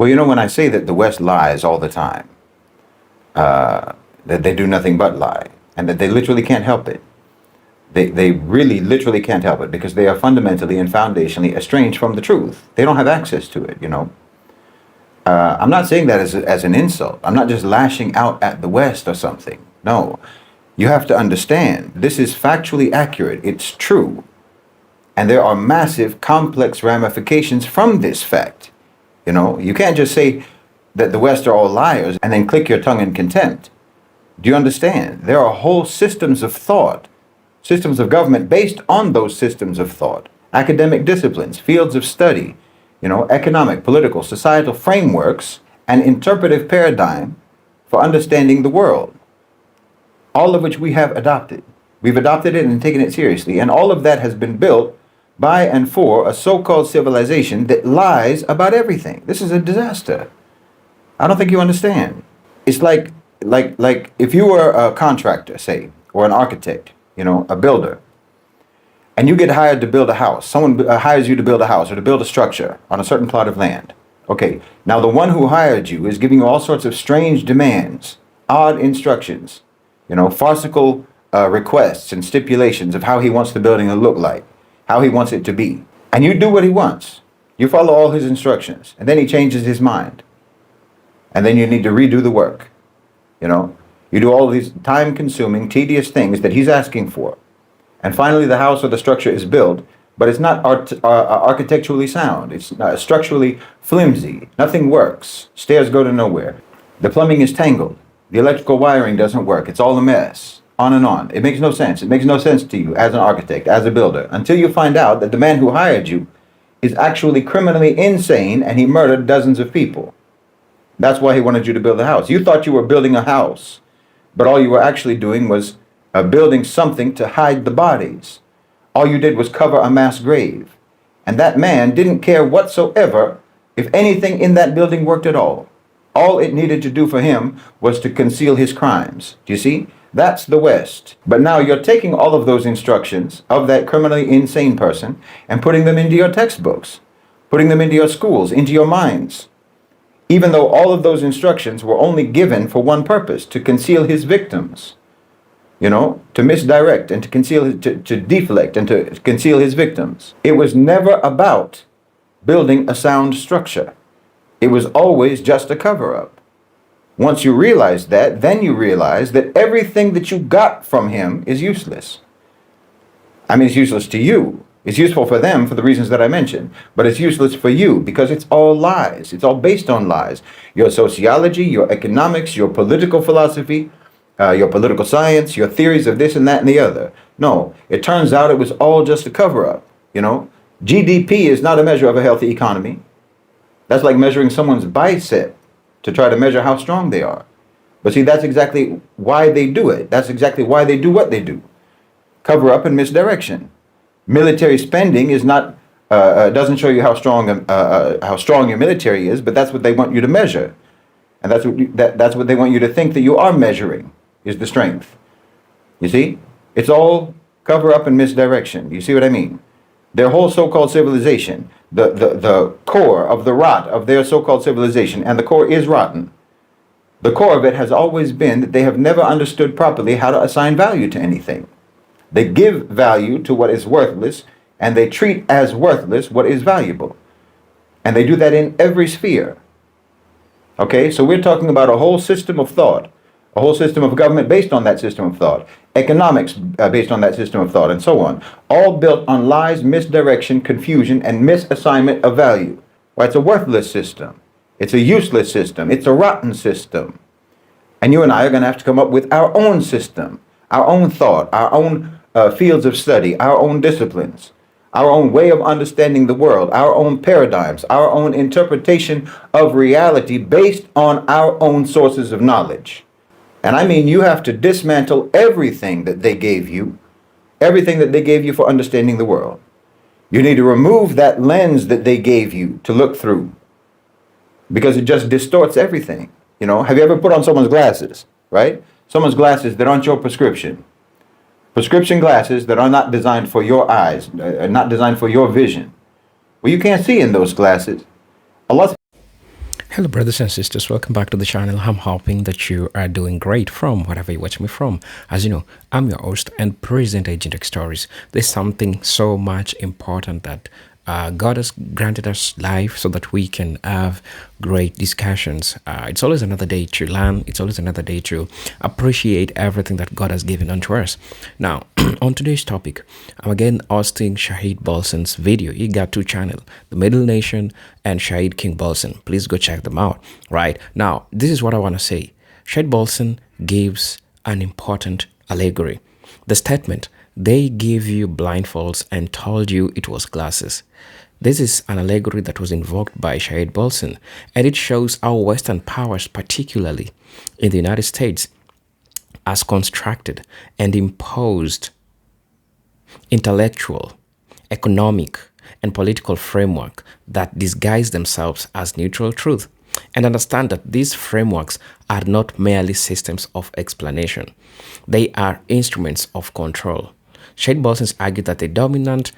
Well, you know, when I say that the West lies all the time, that they do nothing but lie, and that they literally can't help it. They really literally can't help it because they are fundamentally and foundationally estranged from the truth. They don't have access to it, you know. I'm not saying that as an insult. I'm not just lashing out at the West or something. No, you have to understand this is factually accurate. It's true. And there are massive, complex ramifications from this fact. You know, you can't just say that the West are all liars and then click your tongue in contempt. Do you understand? There are whole systems of thought, systems of government based on those systems of thought, academic disciplines, fields of study, you know, economic, political, societal frameworks, and interpretive paradigm for understanding the world, all of which we have adopted. We've adopted it and taken it seriously, and all of that has been built by and for a so-called civilization that lies about everything. This is a disaster. I don't think you understand. It's like if you were a contractor, say, or an architect, you know, a builder, and you get hired to build a house. Someone hires you to build a house or to build a structure on a certain plot of land. Okay, now the one who hired you is giving you all sorts of strange demands, odd instructions, you know, farcical requests and stipulations of how he wants the building to look like, how he wants it to be. And you do what he wants. You follow all his instructions, and then he changes his mind. And then you need to redo the work. You know, you do all these time-consuming, tedious things that he's asking for. And finally, the house or the structure is built, but it's not architecturally sound. It's structurally flimsy. Nothing works. Stairs go to nowhere. The plumbing is tangled. The electrical wiring doesn't work. It's all a mess. On and on. It makes no sense. It makes no sense to you as an architect, as a builder, until you find out that the man who hired you is actually criminally insane and he murdered dozens of people. That's why he wanted you to build a house. You thought you were building a house, but all you were actually doing was building something to hide the bodies. All you did was cover a mass grave. And that man didn't care whatsoever if anything in that building worked at all. All it needed to do for him was to conceal his crimes. Do you see? That's the West. But now you're taking all of those instructions of that criminally insane person and putting them into your textbooks, putting them into your schools, into your minds. Even though all of those instructions were only given for one purpose, to conceal his victims. You know, to misdirect and to conceal, to deflect and to conceal his victims. It was never about building a sound structure. It was always just a cover-up. Once you realize that, then you realize that everything that you got from him is useless. I mean, it's useless to you. It's useful for them for the reasons that I mentioned, but it's useless for you because it's all lies. It's all based on lies. Your sociology, your economics, your political philosophy, your political science, your theories of this and that and the other. No, it turns out it was all just a cover-up, you know. GDP is not a measure of a healthy economy. That's like measuring someone's bicep to try to measure how strong they are. But see, that's exactly why they do it. That's exactly why they do what they do. Cover up and misdirection. Military spending is not doesn't show you how strong your military is, but that's what they want you to measure, and that's what they want you to think that you are measuring is the strength. You see, it's all cover up and misdirection. You see what I mean? Their whole so-called civilization, the core of the rot of their so-called civilization, and the core is rotten. The core of it has always been that they have never understood properly how to assign value to anything. They give value to what is worthless, and they treat as worthless what is valuable. And they do that in every sphere. Okay, so we're talking about a whole system of thought, a whole system of government based on that system of thought, economics based on that system of thought, and so on. All built on lies, misdirection, confusion, and misassignment of value. Well, it's a worthless system. It's a useless system. It's a rotten system. And you and I are going to have to come up with our own system, our own thought, our own fields of study, our own disciplines, our own way of understanding the world, our own paradigms, our own interpretation of reality based on our own sources of knowledge. And I mean, you have to dismantle everything that they gave you, everything that they gave you for understanding the world. You need to remove that lens that they gave you to look through, because it just distorts everything. You know, have you ever put on someone's glasses, right? Someone's glasses that aren't your prescription. Prescription glasses that are not designed for your eyes, not designed for your vision. Well, you can't see in those glasses. Hello, brothers and sisters. Welcome back to the channel. I'm hoping that you are doing great from wherever you watch me from. As you know, I'm your host and present agent of stories. There's something so much important that God has granted us life so that we can have great discussions. It's always another day to learn. It's always another day to appreciate everything that God has given unto us. Now, on today's topic, I'm again hosting Shahid Bolsen's video. He got two channels, The Middle Nation and Shahid King Bolsen. Please go check them out. Right now, this is what I want to say. Shahid Bolsen gives an important allegory. The statement, they gave you blindfolds and told you it was glasses. This is an allegory that was invoked by Shahid Bolsen, and it shows how Western powers, particularly in the United States, has constructed and imposed intellectual, economic, and political framework that disguise themselves as neutral truth, and understand that these frameworks are not merely systems of explanation. They are instruments of control. Shahid Bolsen argued that the dominant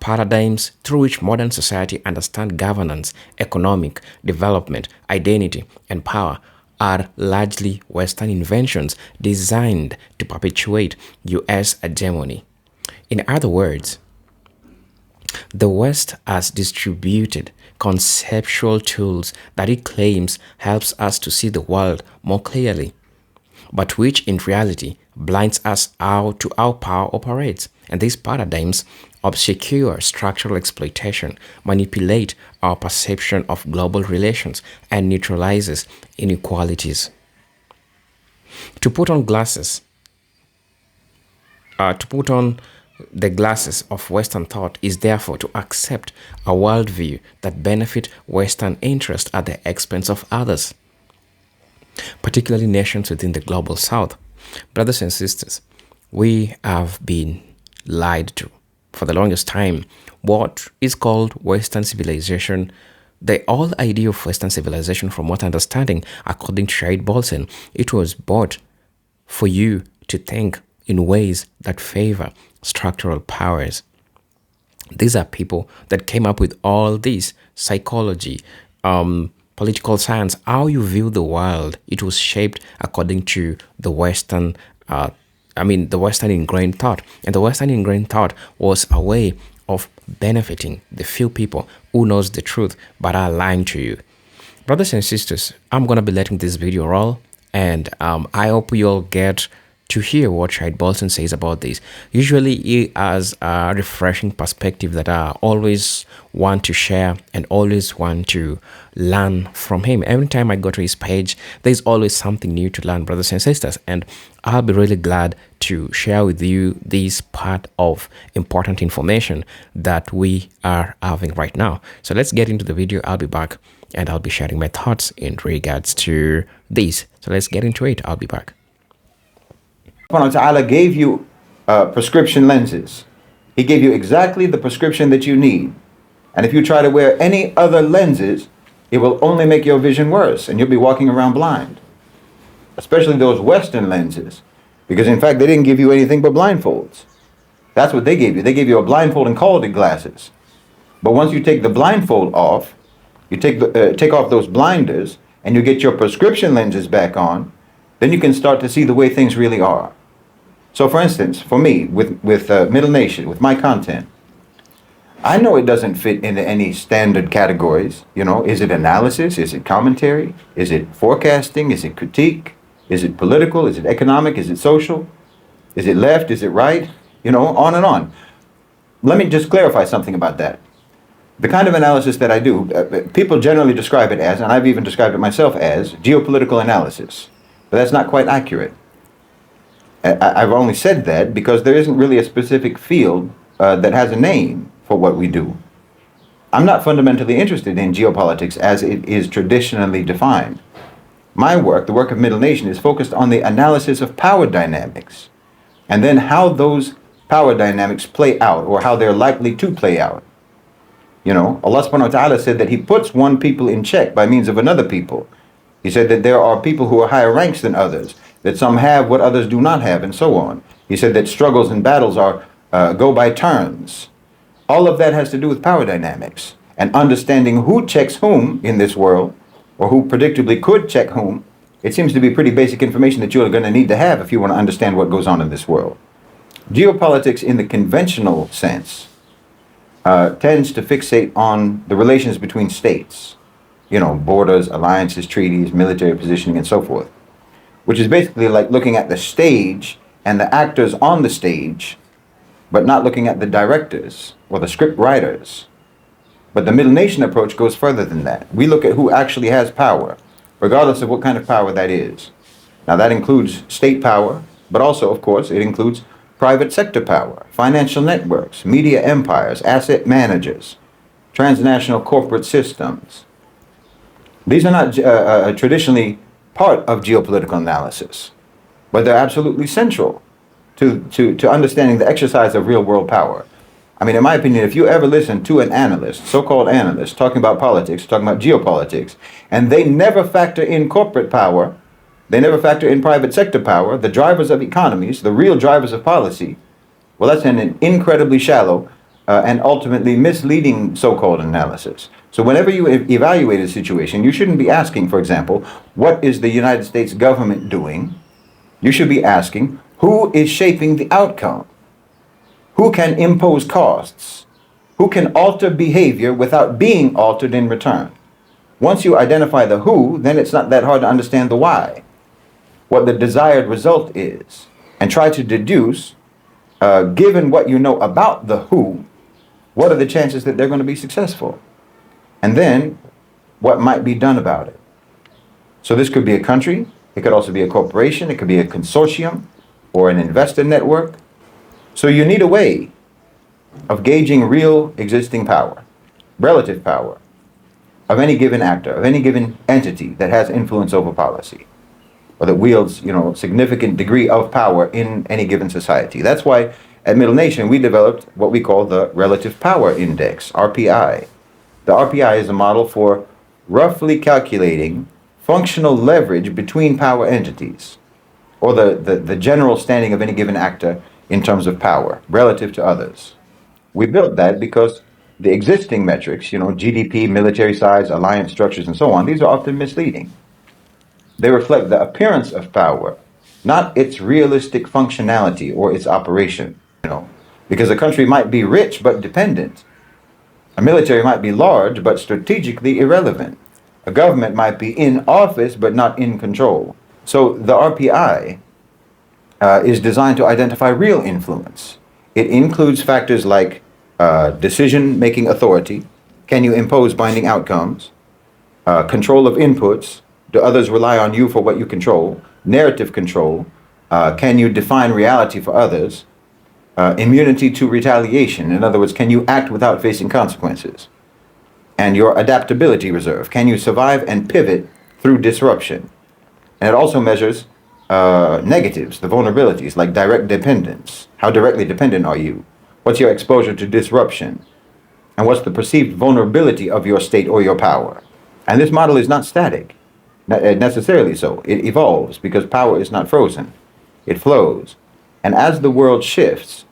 paradigms through which modern society understands governance, economic development, identity, and power are largely Western inventions designed to perpetuate U.S. hegemony. In other words, the West has distributed conceptual tools that it claims helps us to see the world more clearly, but which in reality blinds us out to how power operates. And these paradigms obscure structural exploitation, manipulate our perception of global relations, and neutralizes inequalities. To put on the glasses of Western thought is therefore to accept a worldview that benefit Western interest at the expense of others, particularly nations within the global South. Brothers and sisters, we have been lied to for the longest time. What is called Western civilization, the whole idea of Western civilization, from what understanding, according to Shahid Bolsen, it was bought for you to think in ways that favor structural powers. These are people that came up with all this psychology, political science, how you view the world. It was shaped according to the Western, the Western ingrained thought. And the Western ingrained thought was a way of benefiting the few people who knows the truth but are lying to you. Brothers and sisters, I'm going to be letting this video roll, and I hope you all get to hear what Shahid Bolsen says about this. Usually he has a refreshing perspective that I always want to share and always want to learn from him. Every time I go to his page, there's always something new to learn, brothers and sisters, and I'll be really glad to share with you this part of important information that we are having right now. So let's get into the video. I'll be back and I'll be sharing my thoughts in regards to this. So let's get into it. I'll be back. Allah Ta'ala gave you prescription lenses. He gave you exactly the prescription that you need. And if you try to wear any other lenses, it will only make your vision worse and you'll be walking around blind. Especially those Western lenses. Because in fact, they didn't give you anything but blindfolds. That's what they gave you. They gave you a blindfold and called it glasses. But once you take the blindfold off, you take off those blinders and you get your prescription lenses back on, then you can start to see the way things really are. So for instance, for me, with Middle Nation, with my content, I know it doesn't fit into any standard categories. You know, is it analysis? Is it commentary? Is it forecasting? Is it critique? Is it political? Is it economic? Is it social? Is it left? Is it right? You know, on and on. Let me just clarify something about that. The kind of analysis that I do, people generally describe it as, and I've even described it myself as, geopolitical analysis. But that's not quite accurate. I've only said that because there isn't really a specific field that has a name for what we do. I'm not fundamentally interested in geopolitics as it is traditionally defined. My work, the work of Middle Nation, is focused on the analysis of power dynamics and then how those power dynamics play out or how they're likely to play out. You know, Allah subhanahu wa ta'ala said that He puts one people in check by means of another people. He said that there are people who are higher ranks than others, that some have what others do not have, and so on. He said that struggles and battles are go by turns. All of that has to do with power dynamics and understanding who checks whom in this world, or who predictably could check whom, it seems to be pretty basic information that you're going to need to have if you want to understand what goes on in this world. Geopolitics in the conventional sense tends to fixate on the relations between states, borders, alliances, treaties, military positioning, and so forth, which is basically like looking at the stage and the actors on the stage, but not looking at the directors or the script writers. But the Middle Nation approach goes further than that. We look at who actually has power, regardless of what kind of power that is. Now that includes state power, but also, of course, it includes private sector power, financial networks, media empires, asset managers, transnational corporate systems. These are not traditionally part of geopolitical analysis, but they're absolutely central to understanding the exercise of real world power. I mean, in my opinion, if you ever listen to an analyst, so-called analyst, talking about politics, talking about geopolitics, and they never factor in corporate power, they never factor in private sector power, the drivers of economies, the real drivers of policy, well, that's an incredibly shallow and ultimately misleading so-called analysis. So whenever you evaluate a situation, you shouldn't be asking, for example, what is the United States government doing? You should be asking, who is shaping the outcome? Who can impose costs? Who can alter behavior without being altered in return? Once you identify the who, then it's not that hard to understand the why, what the desired result is, and try to deduce, given what you know about the who, what are the chances that they're going to be successful? And then, what might be done about it? So this could be a country, it could also be a corporation, it could be a consortium, or an investor network. So you need a way of gauging real existing power, relative power, of any given actor, of any given entity that has influence over policy, or that wields, significant degree of power in any given society. That's why at Middle Nation we developed what we call the Relative Power Index, RPI. The RPI is a model for roughly calculating functional leverage between power entities, or the general standing of any given actor in terms of power relative to others. We built that because the existing metrics, GDP, military size, alliance structures, and so on, these are often misleading. They reflect the appearance of power, not its realistic functionality or its operation, because a country might be rich but dependent. A military might be large but strategically irrelevant. A government might be in office but not in control. So the RPI is designed to identify real influence. It includes factors like decision-making authority. Can you impose binding outcomes? Control of inputs. Do others rely on you for what you control? Narrative control. Can you define reality for others? Immunity to retaliation. In other words, can you act without facing consequences? And your adaptability reserve. Can you survive and pivot through disruption? And it also measures negatives, the vulnerabilities, like direct dependence. How directly dependent are you? What's your exposure to disruption? And what's the perceived vulnerability of your state or your power? And this model is not static, necessarily so. It evolves because power is not frozen. It flows. And as the world shifts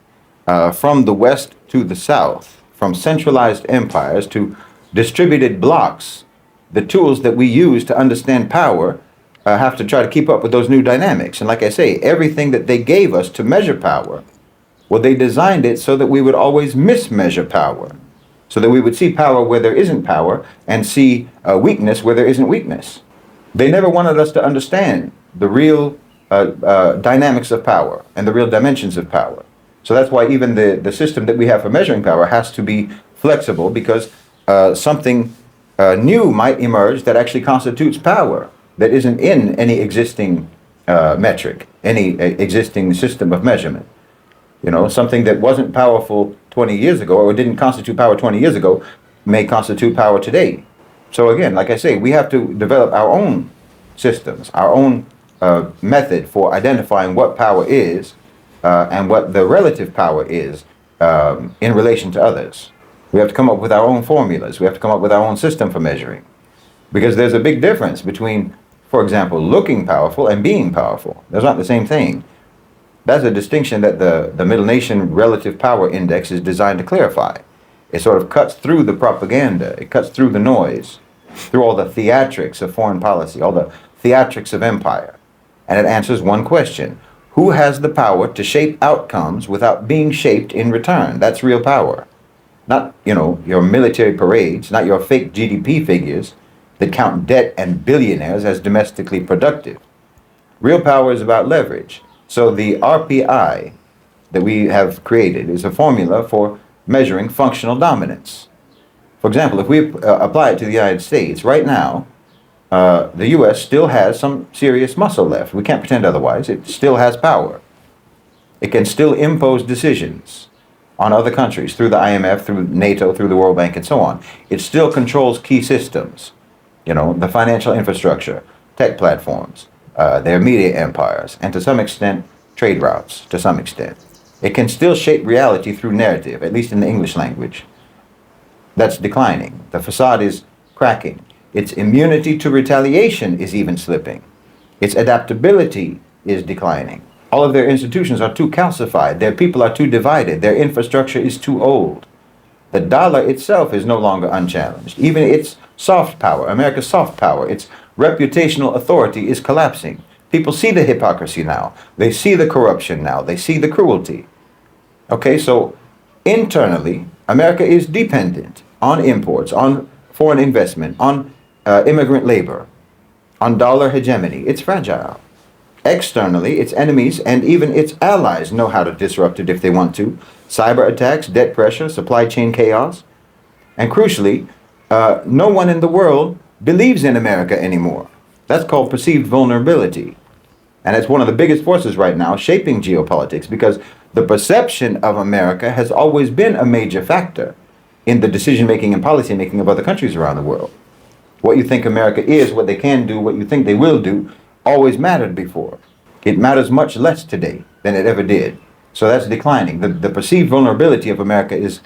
from the west to the south, from centralized empires to distributed blocks, the tools that we use to understand power have to try to keep up with those new dynamics. And like I say, everything that they gave us to measure power, well, they designed it so that we would always mismeasure power, so that we would see power where there isn't power and see weakness where there isn't weakness. They never wanted us to understand the real dynamics of power and the real dimensions of power. So that's why even the system that we have for measuring power has to be flexible, because something new might emerge that actually constitutes power that isn't in any existing metric, any existing system of measurement. Something that wasn't powerful 20 years ago, or didn't constitute power 20 years ago, may constitute power today. So again, like I say, we have to develop our own systems, our own method for identifying what power is and what the relative power is in relation to others. We have to come up with our own formulas. We have to come up with our own system for measuring. Because there's a big difference between, for example, looking powerful and being powerful. That's not the same thing. That's a distinction that the Middle Nation Relative Power Index is designed to clarify. It sort of cuts through the propaganda. It cuts through the noise through all the theatrics of foreign policy, all the theatrics of empire. And it answers one question: who has the power to shape outcomes without being shaped in return? That's real power. Not, your military parades, not your fake GDP figures that count debt and billionaires as domestically productive. Real power is about leverage. So the RPI that we have created is a formula for measuring functional dominance. For example, if we apply it to the United States, right now, the U.S. still has some serious muscle left. We can't pretend otherwise. It still has power. It can still impose decisions on other countries through the IMF, through NATO, through the World Bank, and so on. It still controls key systems, the financial infrastructure, tech platforms, their media empires, and to some extent, trade routes, to some extent. It can still shape reality through narrative, at least in the English language. That's declining. The facade is cracking. Its immunity to retaliation is even slipping. Its adaptability is declining. All of their institutions are too calcified. Their people are too divided. Their infrastructure is too old. The dollar itself is no longer unchallenged. Even its soft power, America's soft power, its reputational authority is collapsing. People see the hypocrisy now. They see the corruption now. They see the cruelty. Okay, so internally, America is dependent on imports, on foreign investment, on immigrant labor, on dollar hegemony. It's fragile. Externally, its enemies and even its allies know how to disrupt it if they want to. Cyber attacks, debt pressure, supply chain chaos. And crucially, no one in the world believes in America anymore. That's called perceived vulnerability. And it's one of the biggest forces right now shaping geopolitics, because the perception of America has always been a major factor in the decision-making and policy-making of other countries around the world. What you think America is, what they can do, what you think they will do, always mattered before. It matters much less today than it ever did. So that's declining. The perceived vulnerability of America is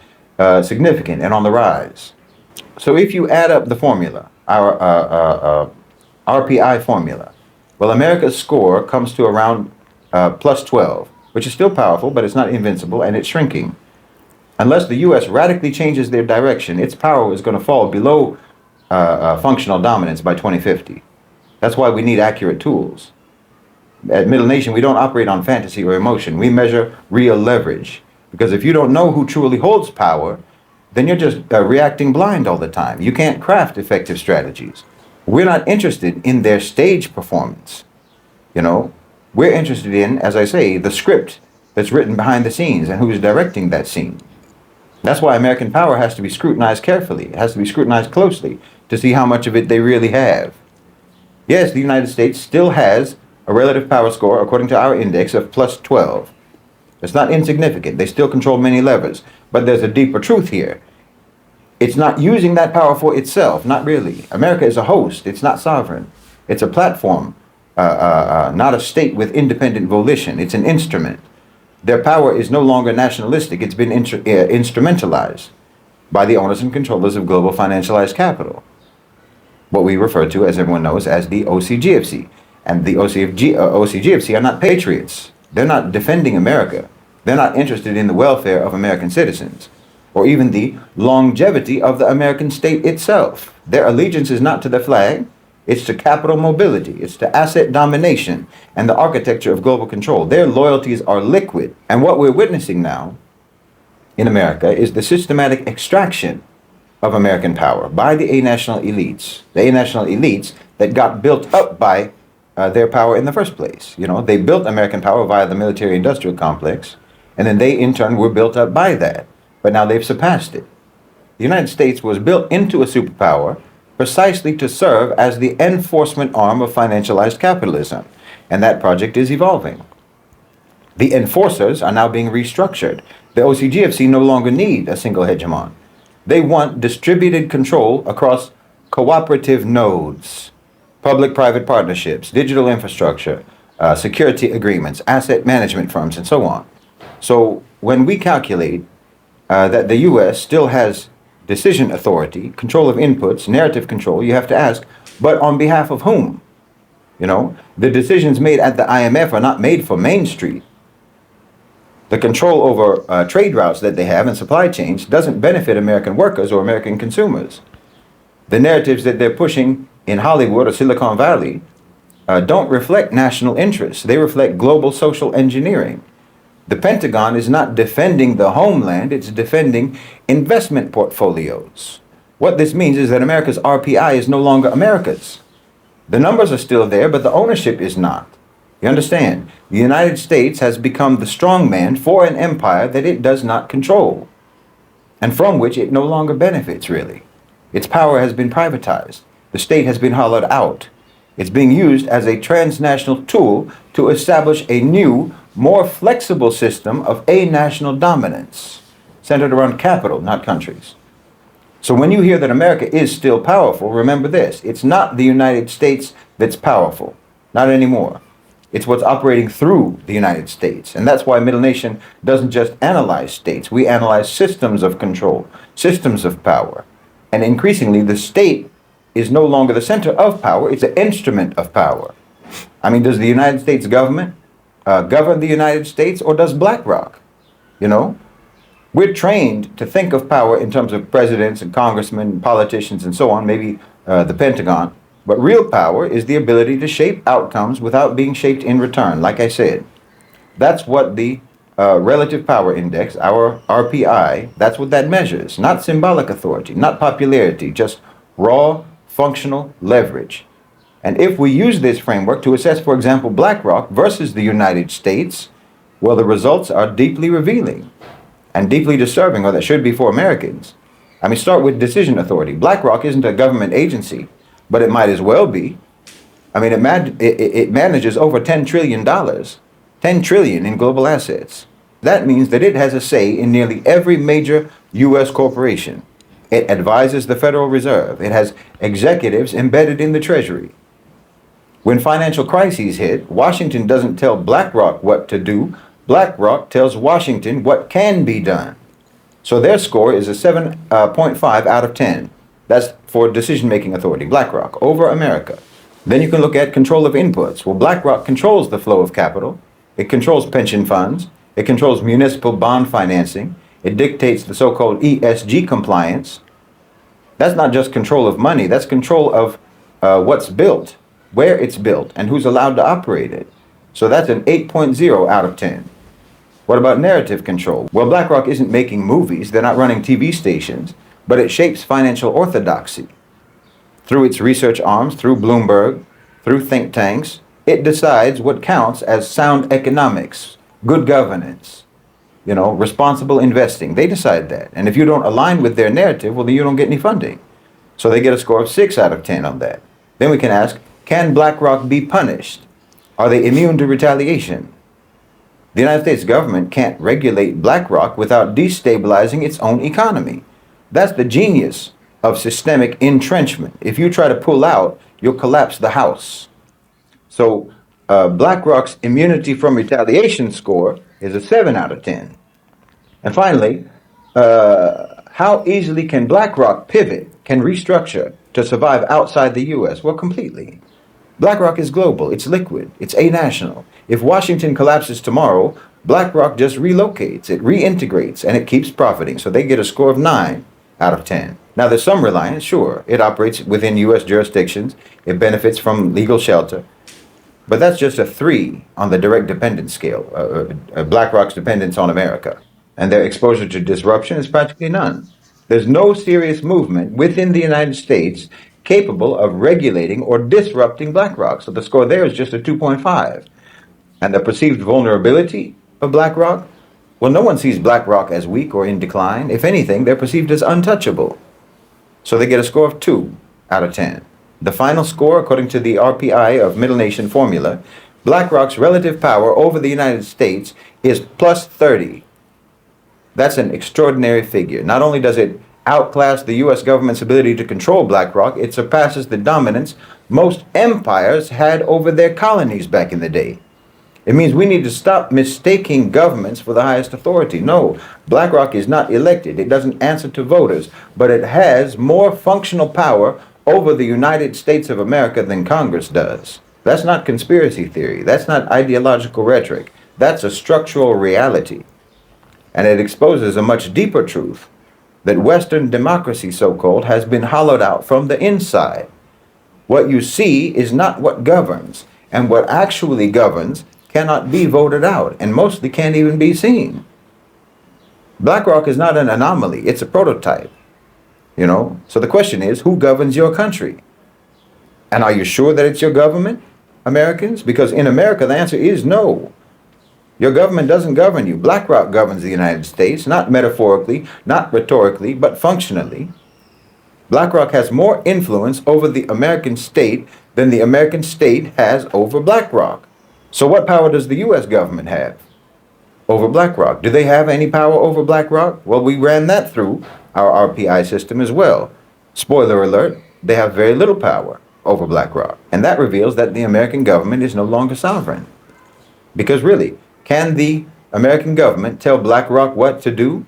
significant and on the rise. So if you add up the formula, our RPI formula, well, America's score comes to around plus 12, which is still powerful, but it's not invincible, and it's shrinking. Unless the U.S. radically changes their direction, its power is going to fall below functional dominance by 2050. That's why we need accurate tools. At Middle Nation, we don't operate on fantasy or emotion. We measure real leverage. Because if you don't know who truly holds power, then you're just reacting blind all the time. You can't craft effective strategies. We're not interested in their stage performance. We're interested in, as I say, the script that's written behind the scenes and who's directing that scene. That's why American power has to be scrutinized carefully. It has to be scrutinized closely to see how much of it they really have. Yes, the United States still has a relative power score, according to our index, of plus 12. It's not insignificant. They still control many levers. But there's a deeper truth here. It's not using that power for itself, not really. America is a host. It's not sovereign. It's a platform, not a state with independent volition. It's an instrument. Their power is no longer nationalistic. It's been instrumentalized by the owners and controllers of global financialized capital, what we refer to, as everyone knows, as the OCGFC. And the OCGFC are not patriots. They're not defending America. They're not interested in the welfare of American citizens, or even the longevity of the American state itself. Their allegiance is not to the flag. It's to capital mobility. It's to asset domination and the architecture of global control. Their loyalties are liquid. And what we're witnessing now in America is the systematic extraction of American power by the A-national elites. The A-national elites that got built up by their power in the first place. They built American power via the military-industrial complex, and then they in turn were built up by that. But now they've surpassed it. The United States was built into a superpower precisely to serve as the enforcement arm of financialized capitalism, and that project is evolving. The enforcers are now being restructured. The OCGFC no longer need a single hegemon. They want distributed control across cooperative nodes, public-private partnerships, digital infrastructure, security agreements, asset management firms, and so on. So when we calculate that the U.S. still has decision authority, control of inputs, narrative control, you have to ask, but on behalf of whom? The decisions made at the IMF are not made for Main Street. The control over trade routes that they have and supply chains doesn't benefit American workers or American consumers. The narratives that they're pushing in Hollywood or Silicon Valley don't reflect national interests. They reflect global social engineering. The Pentagon is not defending the homeland, it's defending investment portfolios. What this means is that America's RPI is no longer America's. The numbers are still there, but the ownership is not. You understand? The United States has become the strongman for an empire that it does not control, and from which it no longer benefits, really. Its power has been privatized. The state has been hollowed out. It's being used as a transnational tool to establish a new, more flexible system of a-national dominance, centered around capital, not countries. So when you hear that America is still powerful, remember this: it's not the United States that's powerful, not anymore. It's what's operating through the United States. And that's why Middle Nation doesn't just analyze states. We analyze systems of control, systems of power. And increasingly, the state is no longer the center of power, it's an instrument of power. I mean, does the United States government govern the United States, or does BlackRock? You know? We're trained to think of power in terms of presidents and congressmen and politicians and so on, maybe the Pentagon. But real power is the ability to shape outcomes without being shaped in return, like I said. That's what the Relative Power Index, our RPI, that's what that measures. Not symbolic authority, not popularity, just raw, functional leverage. And if we use this framework to assess, for example, BlackRock versus the United States, well, the results are deeply revealing and deeply disturbing, or that should be for Americans. I mean, start with decision authority. BlackRock isn't a government agency, but it might as well be. I mean, it manages over $10 trillion, $10 trillion in global assets. That means that it has a say in nearly every major U.S. corporation. It advises the Federal Reserve. It has executives embedded in the Treasury. When financial crises hit, Washington doesn't tell BlackRock what to do. BlackRock tells Washington what can be done. So their score is a 7.5 out of 10. That's for decision-making authority, BlackRock, over America. Then you can look at control of inputs. Well, BlackRock controls the flow of capital. It controls pension funds. It controls municipal bond financing. It dictates the so-called ESG compliance. That's not just control of money. That's control of what's built, where it's built, and who's allowed to operate it. So that's an 8.0 out of 10. What about narrative control? Well, BlackRock isn't making movies. They're not running TV stations. But it shapes financial orthodoxy. Through its research arms, through Bloomberg, through think tanks, it decides what counts as sound economics, good governance, responsible investing. They decide that. And if you don't align with their narrative, well, then you don't get any funding. So they get a score of 6 out of 10 on that. Then we can ask, can BlackRock be punished? Are they immune to retaliation? The United States government can't regulate BlackRock without destabilizing its own economy. That's the genius of systemic entrenchment. If you try to pull out, you'll collapse the house. So BlackRock's immunity from retaliation score is a 7 out of 10. And finally, how easily can BlackRock pivot, can restructure to survive outside the U.S.? Well, completely. BlackRock is global, it's liquid, it's a-national. If Washington collapses tomorrow, BlackRock just relocates, it reintegrates, and it keeps profiting. So they get a score of 9 out of 10. Now, there's some reliance, sure. It operates within U.S. jurisdictions. It benefits from legal shelter. But that's just a 3 on the direct dependence scale, BlackRock's dependence on America. And their exposure to disruption is practically none. There's no serious movement within the United States capable of regulating or disrupting BlackRock. So the score there is just a 2.5. And the perceived vulnerability of BlackRock? Well, no one sees BlackRock as weak or in decline. If anything, they're perceived as untouchable. So they get a score of 2 out of 10. The final score, according to the RPI of Middle Nation formula, BlackRock's relative power over the United States is plus 30. That's an extraordinary figure. Not only does it outclass the U.S. government's ability to control BlackRock, it surpasses the dominance most empires had over their colonies back in the day. It means we need to stop mistaking governments for the highest authority. No, BlackRock is not elected. It doesn't answer to voters, but it has more functional power over the United States of America than Congress does. That's not conspiracy theory. That's not ideological rhetoric. That's a structural reality. And it exposes a much deeper truth. that Western democracy, so-called, has been hollowed out from the inside. What you see is not what governs, and what actually governs cannot be voted out, and mostly can't even be seen. BlackRock is not an anomaly, it's a prototype, you know? So the question is, who governs your country? And are you sure that it's your government, Americans? Because in America, the answer is no. Your government doesn't govern you. BlackRock governs the United States, not metaphorically, not rhetorically, but functionally. BlackRock has more influence over the American state than the American state has over BlackRock. So what power does the U.S. government have over BlackRock? Do they have any power over BlackRock? Well, we ran that through our RPI system as well. Spoiler alert, they have very little power over BlackRock. And that reveals that the American government is no longer sovereign. Because really, can the American government tell BlackRock what to do?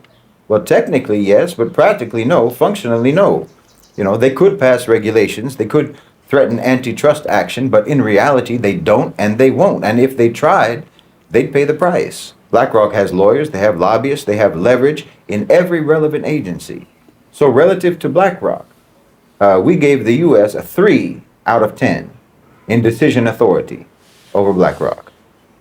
Well, technically, yes, but practically, no. Functionally, no. You know, they could pass regulations, they could threaten antitrust action, but in reality, they don't and they won't. And if they tried, they'd pay the price. BlackRock has lawyers, they have lobbyists, they have leverage in every relevant agency. So relative to BlackRock, we gave the U.S. a 3 out of 10 in decision authority over BlackRock.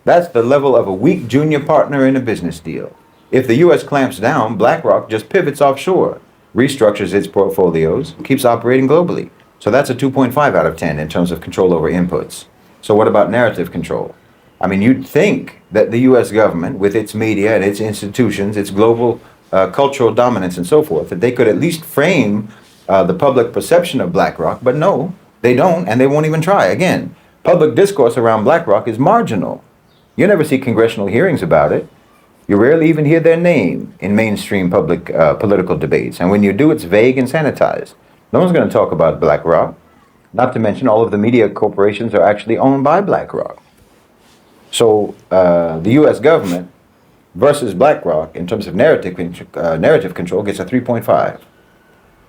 That's the level of a weak junior partner in a business deal. If the U.S. clamps down, BlackRock just pivots offshore, restructures its portfolios, keeps operating globally. So that's a 2.5 out of 10 in terms of control over inputs. So what about narrative control? I mean, you'd think that the U.S. government, with its media and its institutions, its global cultural dominance and so forth, that they could at least frame the public perception of BlackRock, but no, they don't, and they won't even try. Again, public discourse around BlackRock is marginal. You never see congressional hearings about it. You rarely even hear their name in mainstream public political debates. And when you do, it's vague and sanitized. No one's going to talk about BlackRock. Not to mention all of the media corporations are actually owned by BlackRock. So the U.S. government versus BlackRock in terms of narrative control gets a 3.5.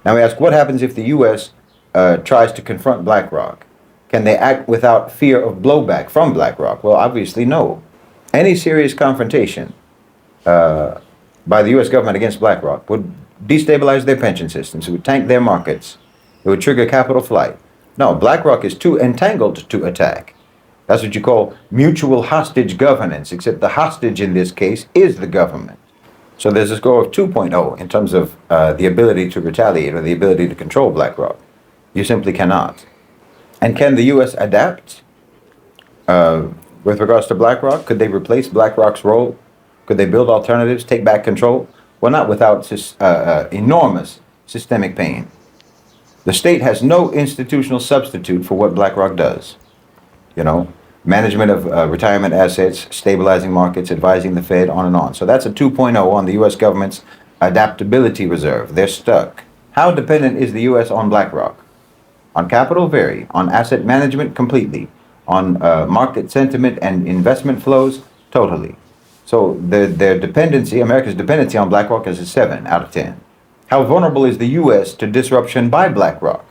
Now we ask, what happens if the U.S. Tries to confront BlackRock? Can they act without fear of blowback from BlackRock? Well, obviously no. Any serious confrontation by the U.S. government against BlackRock would destabilize their pension systems. It would tank their markets. It would trigger capital flight. No, BlackRock is too entangled to attack. That's what you call mutual hostage governance, except the hostage in this case is the government. So there's a score of 2.0 in terms of the ability to retaliate or the ability to control BlackRock. You simply cannot. And can the U.S. adapt with regards to BlackRock? Could they replace BlackRock's role? Could they build alternatives, take back control? Well, not without enormous systemic pain. The state has no institutional substitute for what BlackRock does. You know, management of retirement assets, stabilizing markets, advising the Fed, on and on. So that's a 2.0 on the U.S. government's adaptability reserve. They're stuck. How dependent is the U.S. on BlackRock? On capital, very. On asset management, completely. On market sentiment and investment flows, totally. So their dependency, America's dependency on BlackRock is a 7 out of 10. How vulnerable is the U.S. to disruption by BlackRock?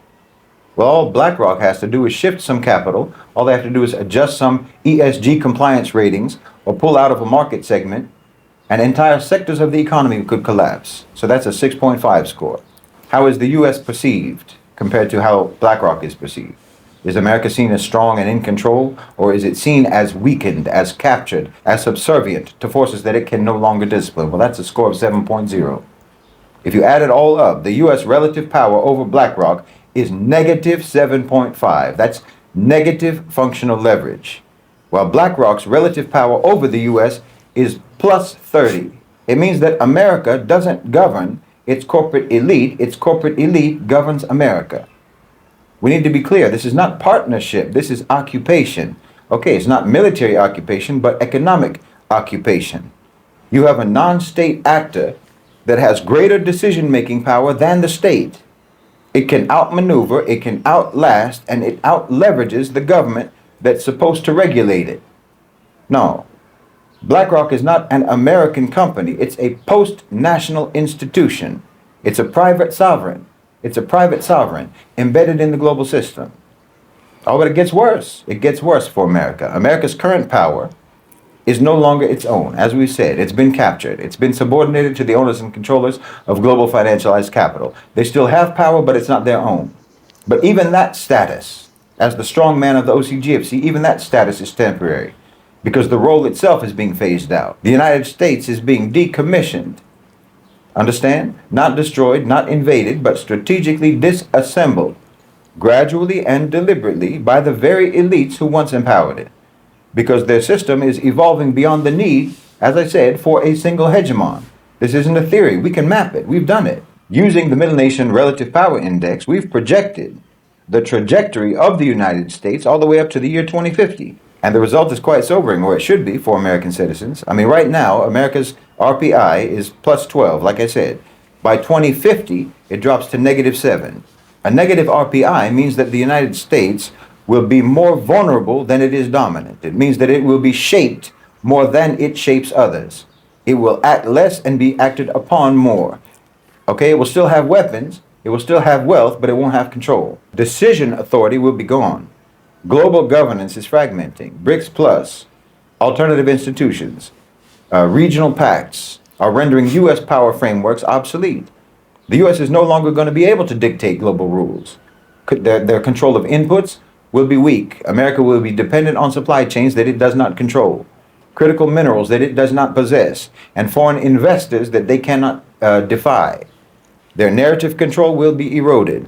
Well, all BlackRock has to do is shift some capital. All they have to do is adjust some ESG compliance ratings or pull out of a market segment, and entire sectors of the economy could collapse. So that's a 6.5 score. How is the U.S. perceived compared to how BlackRock is perceived? Is America seen as strong and in control, or is it seen as weakened, as captured, as subservient to forces that it can no longer discipline? Well, that's a score of 7.0. If you add it all up, the U.S. relative power over BlackRock is negative 7.5. That's negative functional leverage. While BlackRock's relative power over the U.S. is plus 30. It means that America doesn't govern its corporate elite governs America. We need to be clear, this is not partnership, this is occupation. Okay, it's not military occupation, but economic occupation. You have a non-state actor that has greater decision-making power than the state. It can outmaneuver, it can outlast, and it outleverages the government that's supposed to regulate it. No, BlackRock is not an American company. It's a post-national institution. It's a private sovereign. It's a private sovereign embedded in the global system. Oh, but it gets worse. It gets worse for America. America's current power is no longer its own. As we said, it's been captured. It's been subordinated to the owners and controllers of global financialized capital. They still have power, but it's not their own. But even that status, as the strong man of the OCGFC, even that status is temporary because the role itself is being phased out. The United States is being decommissioned. Understand? Not destroyed, not invaded, but strategically disassembled, gradually and deliberately by the very elites who once empowered it. Because their system is evolving beyond the need, as I said, for a single hegemon. This isn't a theory. We can map it. We've done it. Using the Middle Nation Relative Power Index, we've projected the trajectory of the United States all the way up to the year 2050. And the result is quite sobering, or it should be for American citizens. I mean, right now, America's RPI is plus 12, like I said. By 2050, it drops to -7. A negative RPI means that the United States will be more vulnerable than it is dominant. It means that it will be shaped more than it shapes others. It will act less and be acted upon more. Okay, it will still have weapons, it will still have wealth, but it won't have control. Decision authority will be gone. Global governance is fragmenting. BRICS Plus, alternative institutions, regional pacts are rendering U.S. power frameworks obsolete. The U.S. is no longer going to be able to dictate global rules. Their control of inputs will be weak. America will be dependent on supply chains that it does not control, critical minerals that it does not possess, and foreign investors that they cannot defy. Their narrative control will be eroded.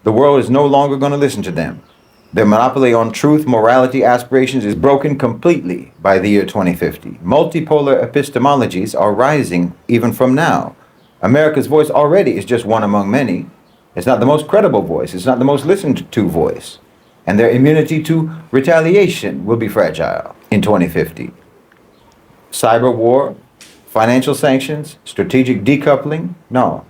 The world is no longer going to listen to them. Their monopoly on truth, morality, aspirations is broken completely by the year 2050. Multipolar epistemologies are rising even from now. America's voice already is just one among many. It's not the most credible voice. It's not the most listened to voice. And their immunity to retaliation will be fragile in 2050. Cyber war, financial sanctions, strategic decoupling, no.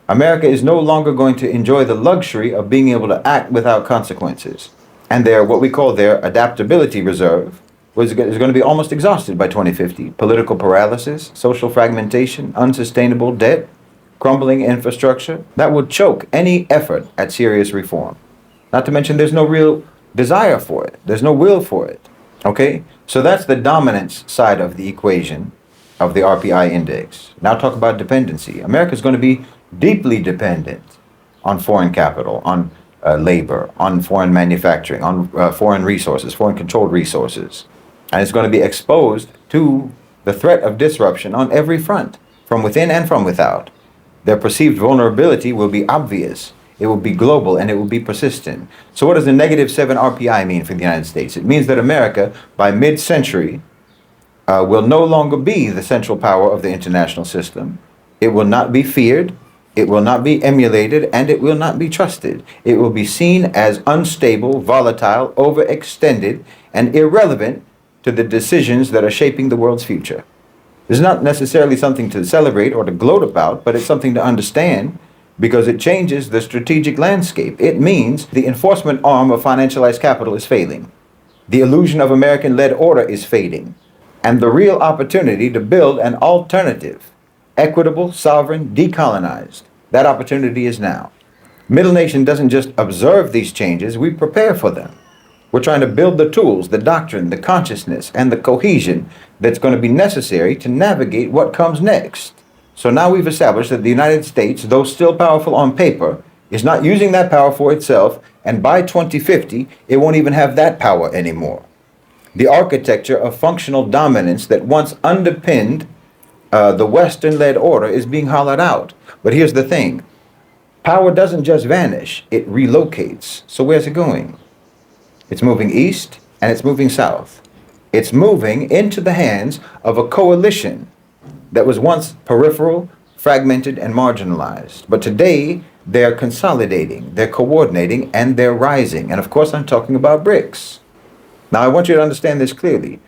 America is no longer going to enjoy the luxury of being able to act without consequences. And their, what we call their adaptability reserve, is going to be almost exhausted by 2050. Political paralysis, social fragmentation, unsustainable debt, crumbling infrastructure, that would choke any effort at serious reform. Not to mention there's no real desire for it. There's no will for it. Okay? So that's the dominance side of the equation of the RPI index. Now talk about dependency. America's going to be deeply dependent on foreign capital, on labor, on foreign manufacturing, on foreign resources, foreign controlled resources. And it's going to be exposed to the threat of disruption on every front, from within and from without. Their perceived vulnerability will be obvious. It will be global and it will be persistent. So what does the -7 RPI mean for the United States? It means that America, by mid-century, will no longer be the central power of the international system. It will not be feared. It will not be emulated, and it will not be trusted. It will be seen as unstable, volatile, overextended, and irrelevant to the decisions that are shaping the world's future. It's not necessarily something to celebrate or to gloat about, but it's something to understand because it changes the strategic landscape. It means the enforcement arm of financialized capital is failing. The illusion of American-led order is fading. And the real opportunity to build an alternative, equitable, sovereign, decolonized, that opportunity is now. Middle Nation doesn't just observe these changes, we prepare for them. We're trying to build the tools, the doctrine, the consciousness, and the cohesion that's going to be necessary to navigate what comes next. So now we've established that the United States, though still powerful on paper, is not using that power for itself, and by 2050, it won't even have that power anymore. The architecture of functional dominance that once underpinned the Western-led order is being hollowed out. But here's the thing. Power doesn't just vanish, it relocates. So where's it going? It's moving east and it's moving south. It's moving into the hands of a coalition that was once peripheral, fragmented, and marginalized. But today, they're consolidating, they're coordinating, and they're rising. And of course, I'm talking about BRICS. Now, I want you to understand this clearly.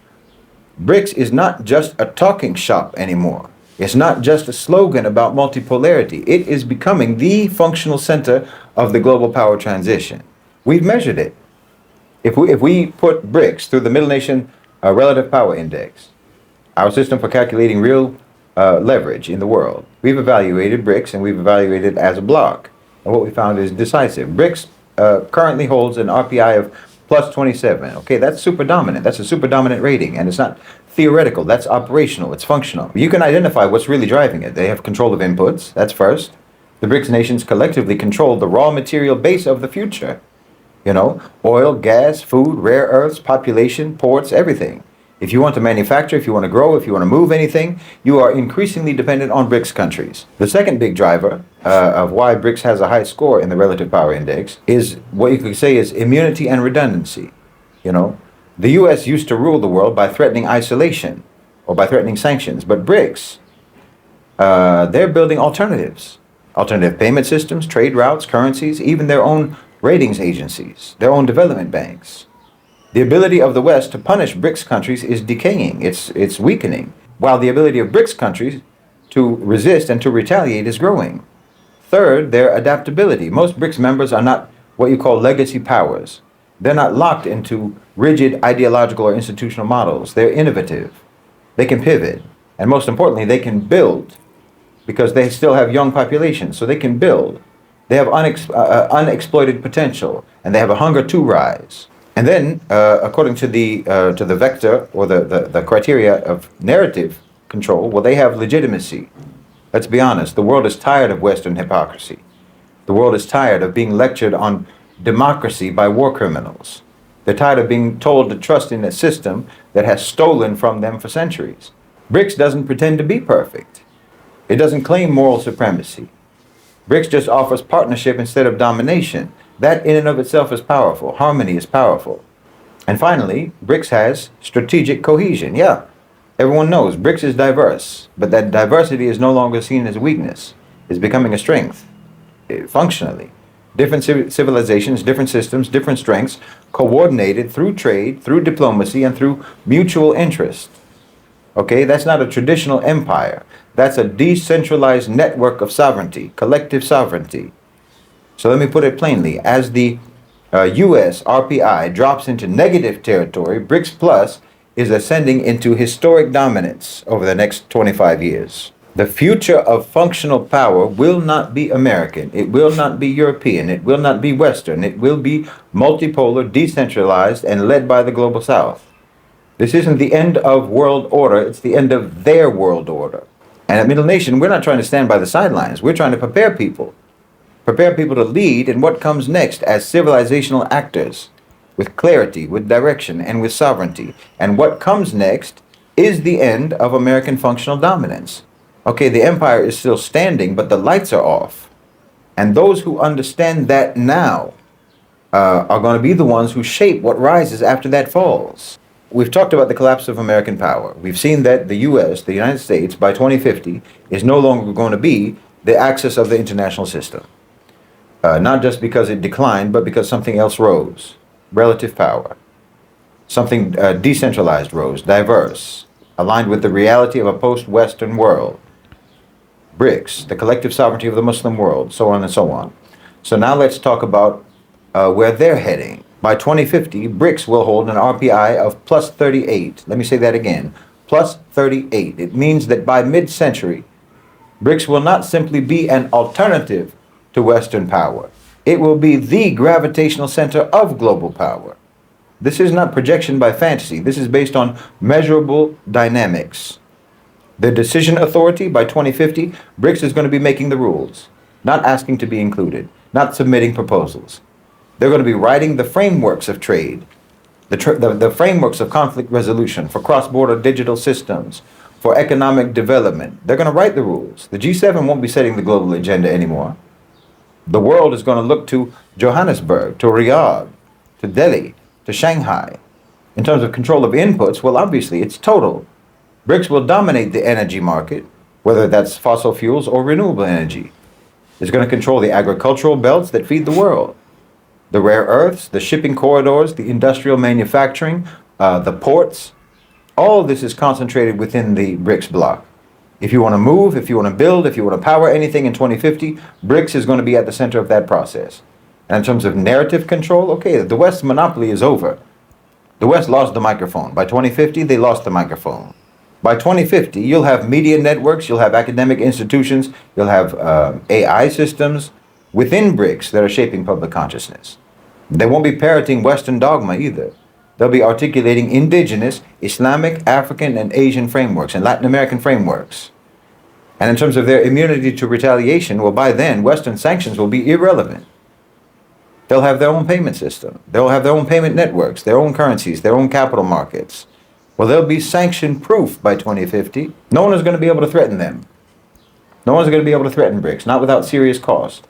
BRICS is not just a talking shop anymore. It's not just a slogan about multipolarity. It is becoming the functional center of the global power transition. We've measured it. If we put BRICS through the Middle Nation Relative Power Index, our system for calculating real leverage in the world, we've evaluated BRICS and we've evaluated it as a block. And what we found is decisive. BRICS currently holds an RPI of plus 27. Okay, that's super dominant. That's a super dominant rating. And it's not theoretical, that's operational, it's functional. You can identify what's really driving it. They have control of inputs, that's first. The BRICS nations collectively control the raw material base of the future. You know, oil, gas, food, rare earths, population, ports, everything. If you want to manufacture, if you want to grow, if you want to move anything, you are increasingly dependent on BRICS countries. The second big driver of why BRICS has a high score in the relative power index is what you could say is immunity and redundancy. You know, the US used to rule the world by threatening isolation or by threatening sanctions, but BRICS, they're building alternatives. Alternative payment systems, trade routes, currencies, even their own ratings agencies, their own development banks. The ability of the West to punish BRICS countries is decaying, it's weakening, while the ability of BRICS countries to resist and to retaliate is growing. Third, their adaptability. Most BRICS members are not what you call legacy powers. They're not locked into rigid ideological or institutional models. They're innovative. They can pivot. And most importantly, they can build because they still have young populations, so they can build. They have unexploited potential, and they have a hunger to rise. And then, according to the vector or the criteria of narrative control, well, they have legitimacy. Let's be honest, the world is tired of Western hypocrisy. The world is tired of being lectured on democracy by war criminals. They're tired of being told to trust in a system that has stolen from them for centuries. BRICS doesn't pretend to be perfect. It doesn't claim moral supremacy. BRICS just offers partnership instead of domination. That in and of itself is powerful. Harmony is powerful. And finally, BRICS has strategic cohesion. Yeah, everyone knows BRICS is diverse, but that diversity is no longer seen as a weakness. It's becoming a strength, functionally. Different civilizations, different systems, different strengths, coordinated through trade, through diplomacy, and through mutual interest. Okay, that's not a traditional empire. That's a decentralized network of sovereignty, collective sovereignty. So let me put it plainly. As the US RPI drops into negative territory, BRICS Plus is ascending into historic dominance over the next 25 years. The future of functional power will not be American. It will not be European. It will not be Western. It will be multipolar, decentralized, and led by the global South. This isn't the end of world order. It's the end of their world order. And at Middle Nation, we're not trying to stand by the sidelines. We're trying to prepare people to lead in what comes next as civilizational actors with clarity, with direction, and with sovereignty. And what comes next is the end of American functional dominance. Okay, the empire is still standing, but the lights are off. And those who understand that now are going to be the ones who shape what rises after that falls. We've talked about the collapse of American power. We've seen that the US, the United States, by 2050 is no longer going to be the axis of the international system. Not just because it declined, but because something else rose. Relative power. Something decentralized rose, diverse, aligned with the reality of a post-Western world. BRICS, the collective sovereignty of the Muslim world, so on and so on. So now let's talk about where they're heading. By 2050, BRICS will hold an RPI of plus 38. Let me say that again, plus 38. It means that by mid-century, BRICS will not simply be an alternative to Western power. It will be the gravitational center of global power. This is not projection by fantasy. This is based on measurable dynamics. The decision authority by 2050, BRICS is going to be making the rules, not asking to be included, not submitting proposals. They're going to be writing the frameworks of trade, the frameworks of conflict resolution, for cross-border digital systems, for economic development. They're going to write the rules. The G7 won't be setting the global agenda anymore. The world is going to look to Johannesburg, to Riyadh, to Delhi, to Shanghai. In terms of control of inputs, well, obviously, it's total. BRICS will dominate the energy market, whether that's fossil fuels or renewable energy. It's going to control the agricultural belts that feed the world, the rare earths, the shipping corridors, the industrial manufacturing, the ports. All of this is concentrated within the BRICS bloc. If you want to move, if you want to build, if you want to power anything in 2050, BRICS is going to be at the center of that process. And in terms of narrative control, okay, the West's monopoly is over. The West lost the microphone. By 2050, they lost the microphone. By 2050, you'll have media networks, you'll have academic institutions, you'll have AI systems within BRICS that are shaping public consciousness. They won't be parroting Western dogma either. They'll be articulating indigenous, Islamic, African, and Asian frameworks and Latin American frameworks. And in terms of their immunity to retaliation, well, by then, Western sanctions will be irrelevant. They'll have their own payment system. They'll have their own payment networks, their own currencies, their own capital markets. Well, they'll be sanction-proof by 2050. No one is going to be able to threaten them. No one's going to be able to threaten BRICS, not without serious cost.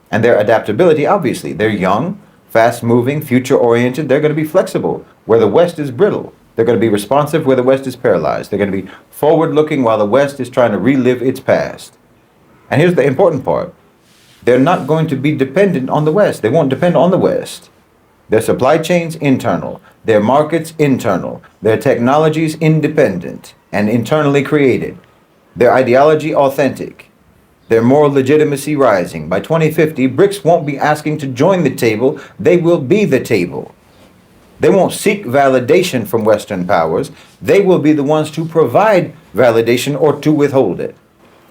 And their adaptability, obviously, they're young, fast-moving, future-oriented. They're going to be flexible where the West is brittle. They're going to be responsive where the West is paralyzed. They're going to be forward-looking while the West is trying to relive its past. And here's the important part. They're not going to be dependent on the West. They won't depend on the West. Their supply chains, internal. Their markets, internal. Their technologies, independent and internally created. Their ideology, authentic. Their moral legitimacy rising. By 2050, BRICS won't be asking to join the table. They will be the table. They won't seek validation from Western powers. They will be the ones to provide validation or to withhold it.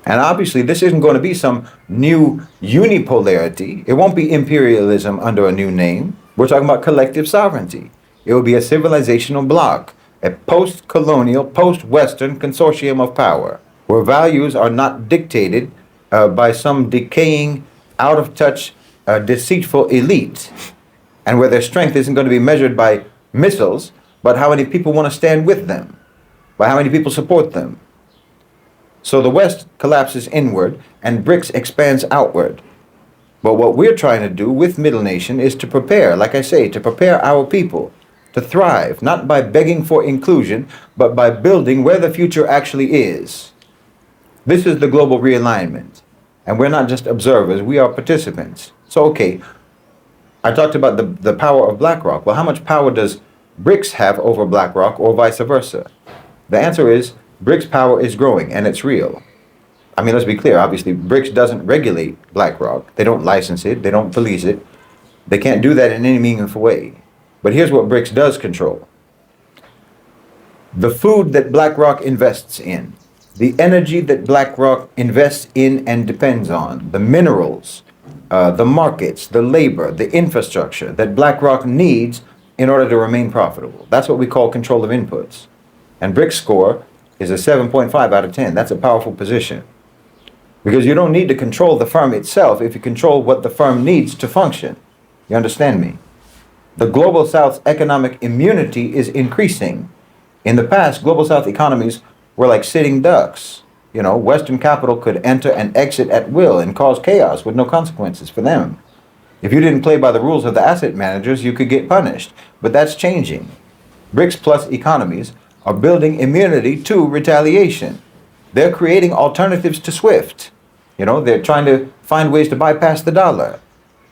And obviously, this isn't going to be some new unipolarity. It won't be imperialism under a new name. We're talking about collective sovereignty. It will be a civilizational bloc, a post-colonial, post-Western consortium of power, where values are not dictated by some decaying, out-of-touch, deceitful elite, and where their strength isn't going to be measured by missiles, but how many people want to stand with them, by how many people support them. So the West collapses inward and BRICS expands outward. But what we're trying to do with Middle Nation is to prepare, like I say, to prepare our people to thrive, not by begging for inclusion, but by building where the future actually is. This is the global realignment. And we're not just observers, we are participants. So, okay, I talked about the power of BlackRock. Well, how much power does BRICS have over BlackRock or vice versa? The answer is BRICS power is growing and it's real. I mean, let's be clear. Obviously, BRICS doesn't regulate BlackRock. They don't license it. They don't police it. They can't do that in any meaningful way. But here's what BRICS does control. The food that BlackRock invests in, the energy that BlackRock invests in and depends on, the minerals, the markets, the labor, the infrastructure that BlackRock needs in order to remain profitable. That's what we call control of inputs. And BRICS score is a 7.5 out of 10. That's a powerful position. Because you don't need to control the firm itself if you control what the firm needs to function. You understand me? The Global South's economic immunity is increasing. In the past, Global South economies were like sitting ducks. You know, Western capital could enter and exit at will and cause chaos with no consequences for them. If you didn't play by the rules of the asset managers, you could get punished. But that's changing. BRICS plus economies are building immunity to retaliation. They're creating alternatives to SWIFT. You know, they're trying to find ways to bypass the dollar.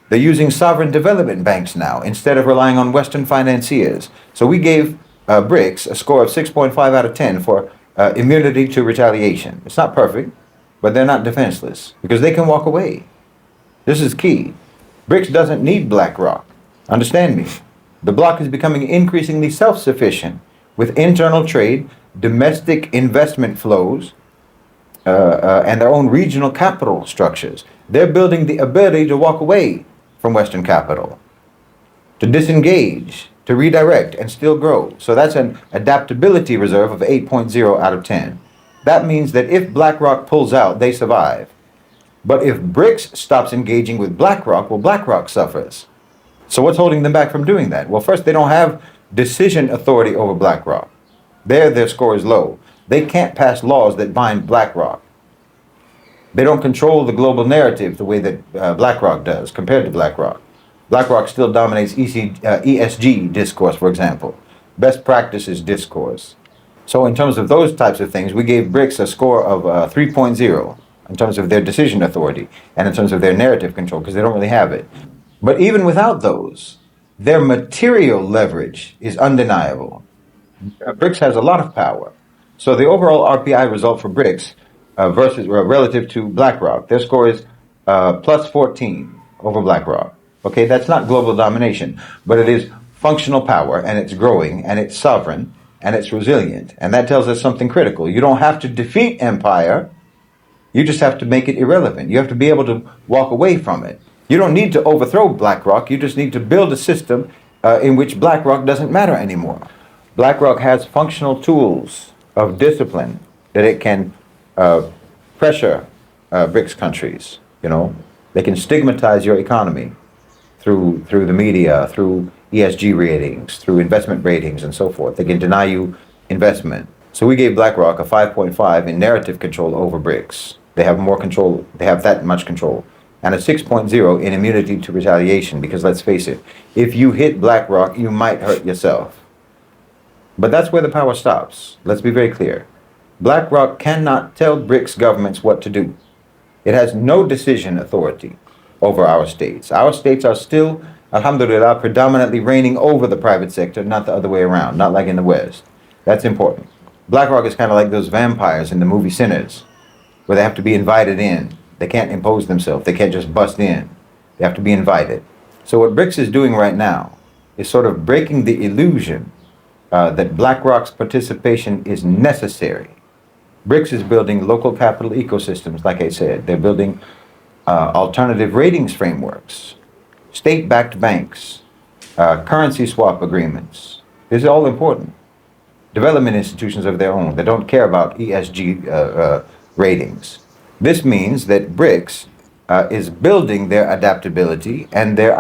They're using sovereign development banks now instead of relying on Western financiers. So we gave BRICS a score of 6.5 out of 10 for immunity to retaliation. It's not perfect, but they're not defenseless because they can walk away. This is key. BRICS doesn't need BlackRock. Understand me. The bloc is becoming increasingly self-sufficient with internal trade, domestic investment flows, and their own regional capital structures. They're building the ability to walk away from Western capital, to disengage, to redirect, and still grow. So that's an adaptability reserve of 8.0 out of 10. That means that if BlackRock pulls out, they survive. But if BRICS stops engaging with BlackRock, well, BlackRock suffers. So what's holding them back from doing that? Well, first, they don't have decision authority over BlackRock. Their score is low. They can't pass laws that bind BlackRock. They don't control the global narrative the way that BlackRock does compared to BlackRock. BlackRock still dominates ESG discourse, for example, best practices discourse. So in terms of those types of things, we gave BRICS a score of 3.0 in terms of their decision authority and in terms of their narrative control, because they don't really have it. But even without those, their material leverage is undeniable. BRICS has a lot of power. So the overall RPI result for BRICS relative to BlackRock, their score is plus 14 over BlackRock. Okay, that's not global domination, but it is functional power, and it's growing, and it's sovereign, and it's resilient. And that tells us something critical. You don't have to defeat empire. You just have to make it irrelevant. You have to be able to walk away from it. You don't need to overthrow BlackRock. You just need to build a system in which BlackRock doesn't matter anymore. BlackRock has functional tools of discipline that it can pressure BRICS countries. You know, they can stigmatize your economy through the media, through ESG ratings, through investment ratings, and so forth. They can deny you investment. So we gave BlackRock a 5.5 in narrative control over BRICS. They have more control. They have that much control. And a 6.0 in immunity to retaliation, because let's face it, if you hit BlackRock, you might hurt yourself. But that's where the power stops. Let's be very clear. BlackRock cannot tell BRICS governments what to do. It has no decision authority over our states. Our states are still, alhamdulillah, predominantly reigning over the private sector, not the other way around, not like in the West. That's important. BlackRock is kind of like those vampires in the movie Sinners, where they have to be invited in. They can't impose themselves. They can't just bust in. They have to be invited. So what BRICS is doing right now is sort of breaking the illusion that BlackRock's participation is necessary. BRICS is building local capital ecosystems, like I said. They're building alternative ratings frameworks, state-backed banks, currency swap agreements. This is all important. Development institutions of their own that don't care about ESG ratings. This means that BRICS is building their adaptability and their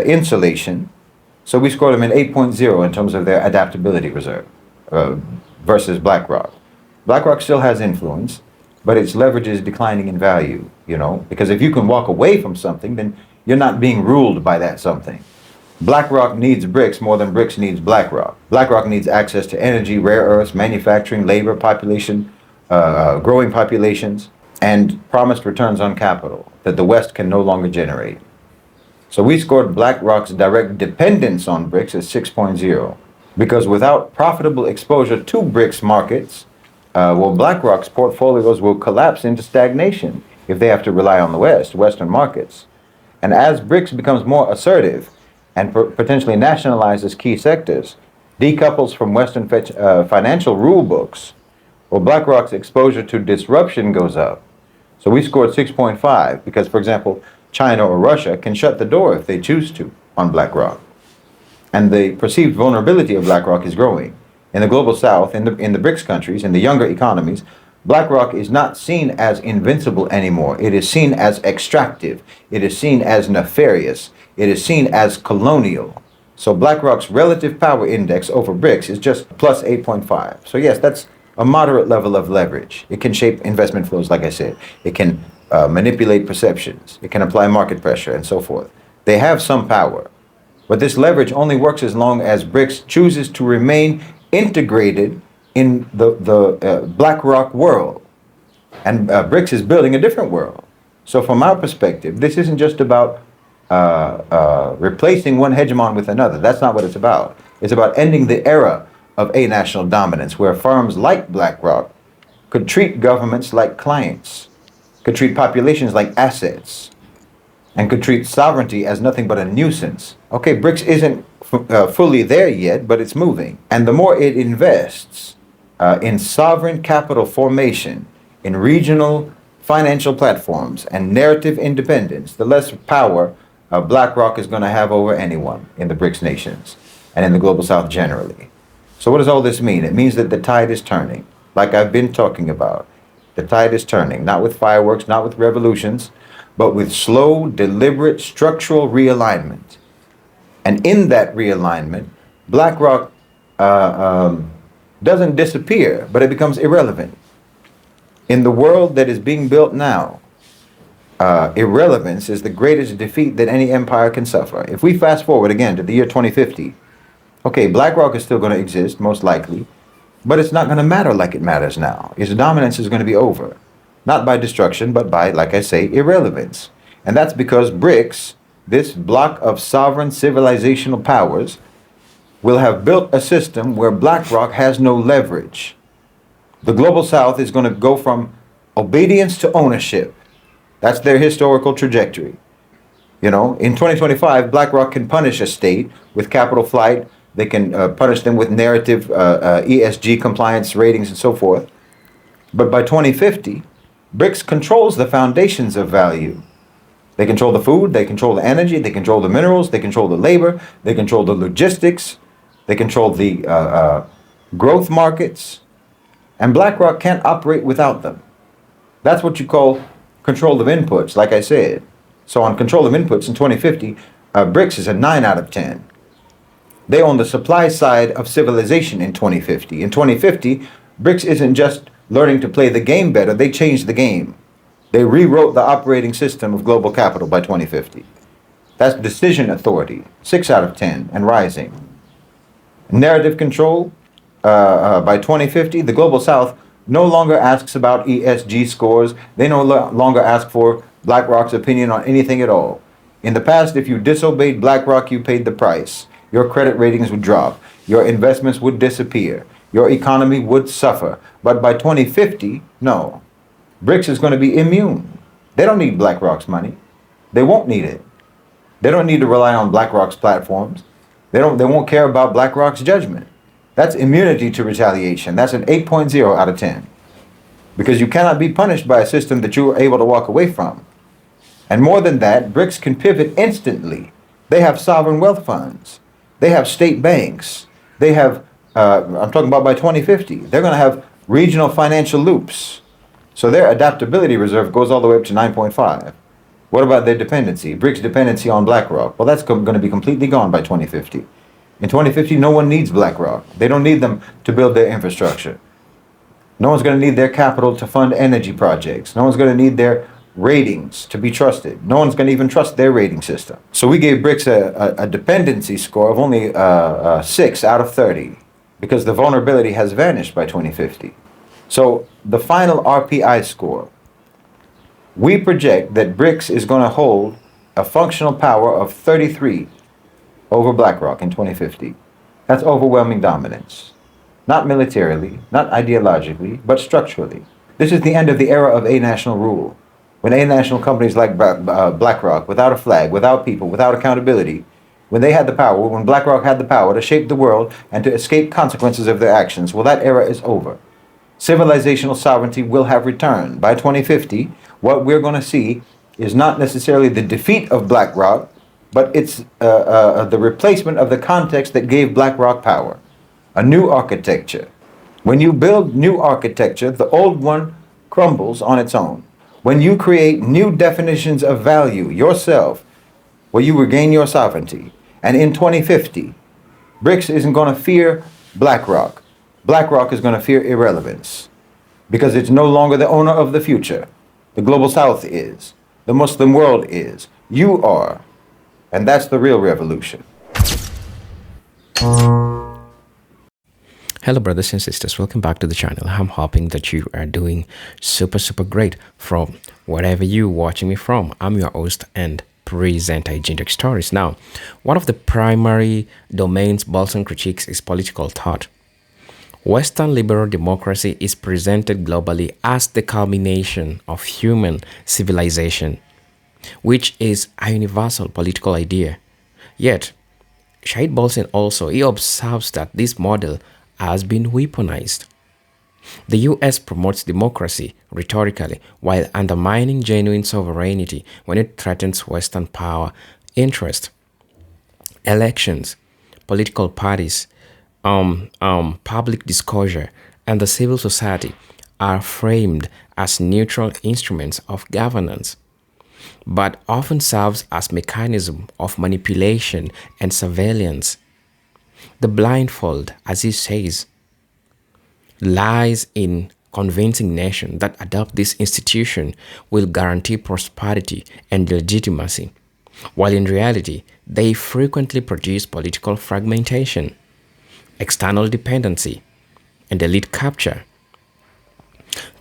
insulation. So we scored them in 8.0 in terms of their adaptability reserve versus BlackRock. BlackRock still has influence, but its leverage is declining in value, you know, because if you can walk away from something, then you're not being ruled by that something. BlackRock needs BRICS more than BRICS needs BlackRock. BlackRock needs access to energy, rare earths, manufacturing, labor, population, growing populations, and promised returns on capital that the West can no longer generate. So we scored BlackRock's direct dependence on BRICS as 6.0, because without profitable exposure to BRICS markets, BlackRock's portfolios will collapse into stagnation if they have to rely on the Western markets. And as BRICS becomes more assertive and potentially nationalizes key sectors, decouples from Western financial rule books, BlackRock's exposure to disruption goes up. So we scored 6.5 because, for example, China or Russia can shut the door if they choose to on BlackRock. And the perceived vulnerability of BlackRock is growing. In the global south, in the BRICS countries, in the younger economies, BlackRock is not seen as invincible anymore. It is seen as extractive. It is seen as nefarious. It is seen as colonial. So BlackRock's relative power index over BRICS is just plus 8.5. So yes, that's a moderate level of leverage. It can shape investment flows, like I said. It can manipulate perceptions. It can apply market pressure and so forth. They have some power. But this leverage only works as long as BRICS chooses to remain integrated in the BlackRock world. And BRICS is building a different world. So from our perspective, this isn't just about replacing one hegemon with another. That's not what it's about. It's about ending the era of national dominance, where firms like BlackRock could treat governments like clients, could treat populations like assets, and could treat sovereignty as nothing but a nuisance. Okay, BRICS isn't fully there yet, but it's moving. And the more it invests in sovereign capital formation, in regional financial platforms, and narrative independence, the less power BlackRock is going to have over anyone in the BRICS nations and in the global south generally. So what does all this mean? It means that the tide is turning, like I've been talking about. The tide is turning, not with fireworks, not with revolutions, but with slow, deliberate, structural realignment. And in that realignment, BlackRock doesn't disappear, but it becomes irrelevant. In the world that is being built now, irrelevance is the greatest defeat that any empire can suffer. If we fast forward again to the year 2050, okay, BlackRock is still going to exist, most likely, but it's not going to matter like it matters now. Its dominance is going to be over. Not by destruction, but by, like I say, irrelevance. And that's because BRICS, this block of sovereign civilizational powers, will have built a system where BlackRock has no leverage. The global south is going to go from obedience to ownership. That's their historical trajectory. You know, in 2025, BlackRock can punish a state with capital flight. They can punish them with narrative ESG compliance ratings and so forth. But by 2050, BRICS controls the foundations of value. They control the food, they control the energy, they control the minerals, they control the labor, they control the logistics, they control the growth markets, and BlackRock can't operate without them. That's what you call control of inputs, like I said. So on control of inputs in 2050, BRICS is a 9 out of 10. They own the supply side of civilization in 2050. In 2050, BRICS isn't just learning to play the game better, they changed the game. They rewrote the operating system of global capital by 2050. That's decision authority, 6 out of 10, and rising. Narrative control, by 2050, the Global South no longer asks about ESG scores. They no longer ask for BlackRock's opinion on anything at all. In the past, if you disobeyed BlackRock, you paid the price. Your credit ratings would drop. Your investments would disappear. Your economy would suffer. But by 2050, no. BRICS is going to be immune. They don't need BlackRock's money. They won't need it. They don't need to rely on BlackRock's platforms. They won't care about BlackRock's judgment. That's immunity to retaliation. That's an 8.0 out of 10. Because you cannot be punished by a system that you are able to walk away from. And more than that, BRICS can pivot instantly. They have sovereign wealth funds. They have state banks. They have, I'm talking about by 2050, they're going to have regional financial loops. So their adaptability reserve goes all the way up to 9.5. What about their dependency? BRICS dependency on BlackRock. Well, that's going to be completely gone by 2050. In 2050, no one needs BlackRock. They don't need them to build their infrastructure. No one's going to need their capital to fund energy projects. No one's going to need their ratings to be trusted. No one's going to even trust their rating system. So we gave BRICS a dependency score of only 6 out of 30 because the vulnerability has vanished by 2050. So the final RPI score, we project that BRICS is going to hold a functional power of 33 over BlackRock in 2050. That's overwhelming dominance. Not militarily, not ideologically, but structurally. This is the end of the era of a-national rule. When a-national companies like BlackRock, without a flag, without people, without accountability, when they had the power, when BlackRock had the power to shape the world and to escape consequences of their actions, well, that era is over. Civilizational sovereignty will have returned. By 2050, what we're going to see is not necessarily the defeat of BlackRock, but it's the replacement of the context that gave BlackRock power. A new architecture. When you build new architecture, the old one crumbles on its own. When you create new definitions of value yourself, well, you regain your sovereignty. And in 2050, BRICS isn't going to fear BlackRock. BlackRock is going to fear irrelevance because it's no longer the owner of the future. The Global South is. The Muslim world is. You are. And that's the real revolution. Hello brothers and sisters, welcome back to the channel. I'm hoping that you are doing super great from wherever you're watching me from. I'm your host and presenter, Agent Stories. Now, one of the primary domains Bolsen critiques is political thought. Western liberal democracy is presented globally as the culmination of human civilization, which is a universal political idea. Yet, Shahid Bolsen he observes that this model has been weaponized. The US promotes democracy rhetorically while undermining genuine sovereignty when it threatens Western power interest. Elections, political parties, public disclosure, and the civil society are framed as neutral instruments of governance, but often serves as mechanism of manipulation and surveillance. The blindfold, as he says, lies in convincing nations that adopt this institution will guarantee prosperity and legitimacy, while in reality, they frequently produce political fragmentation, external dependency, and elite capture.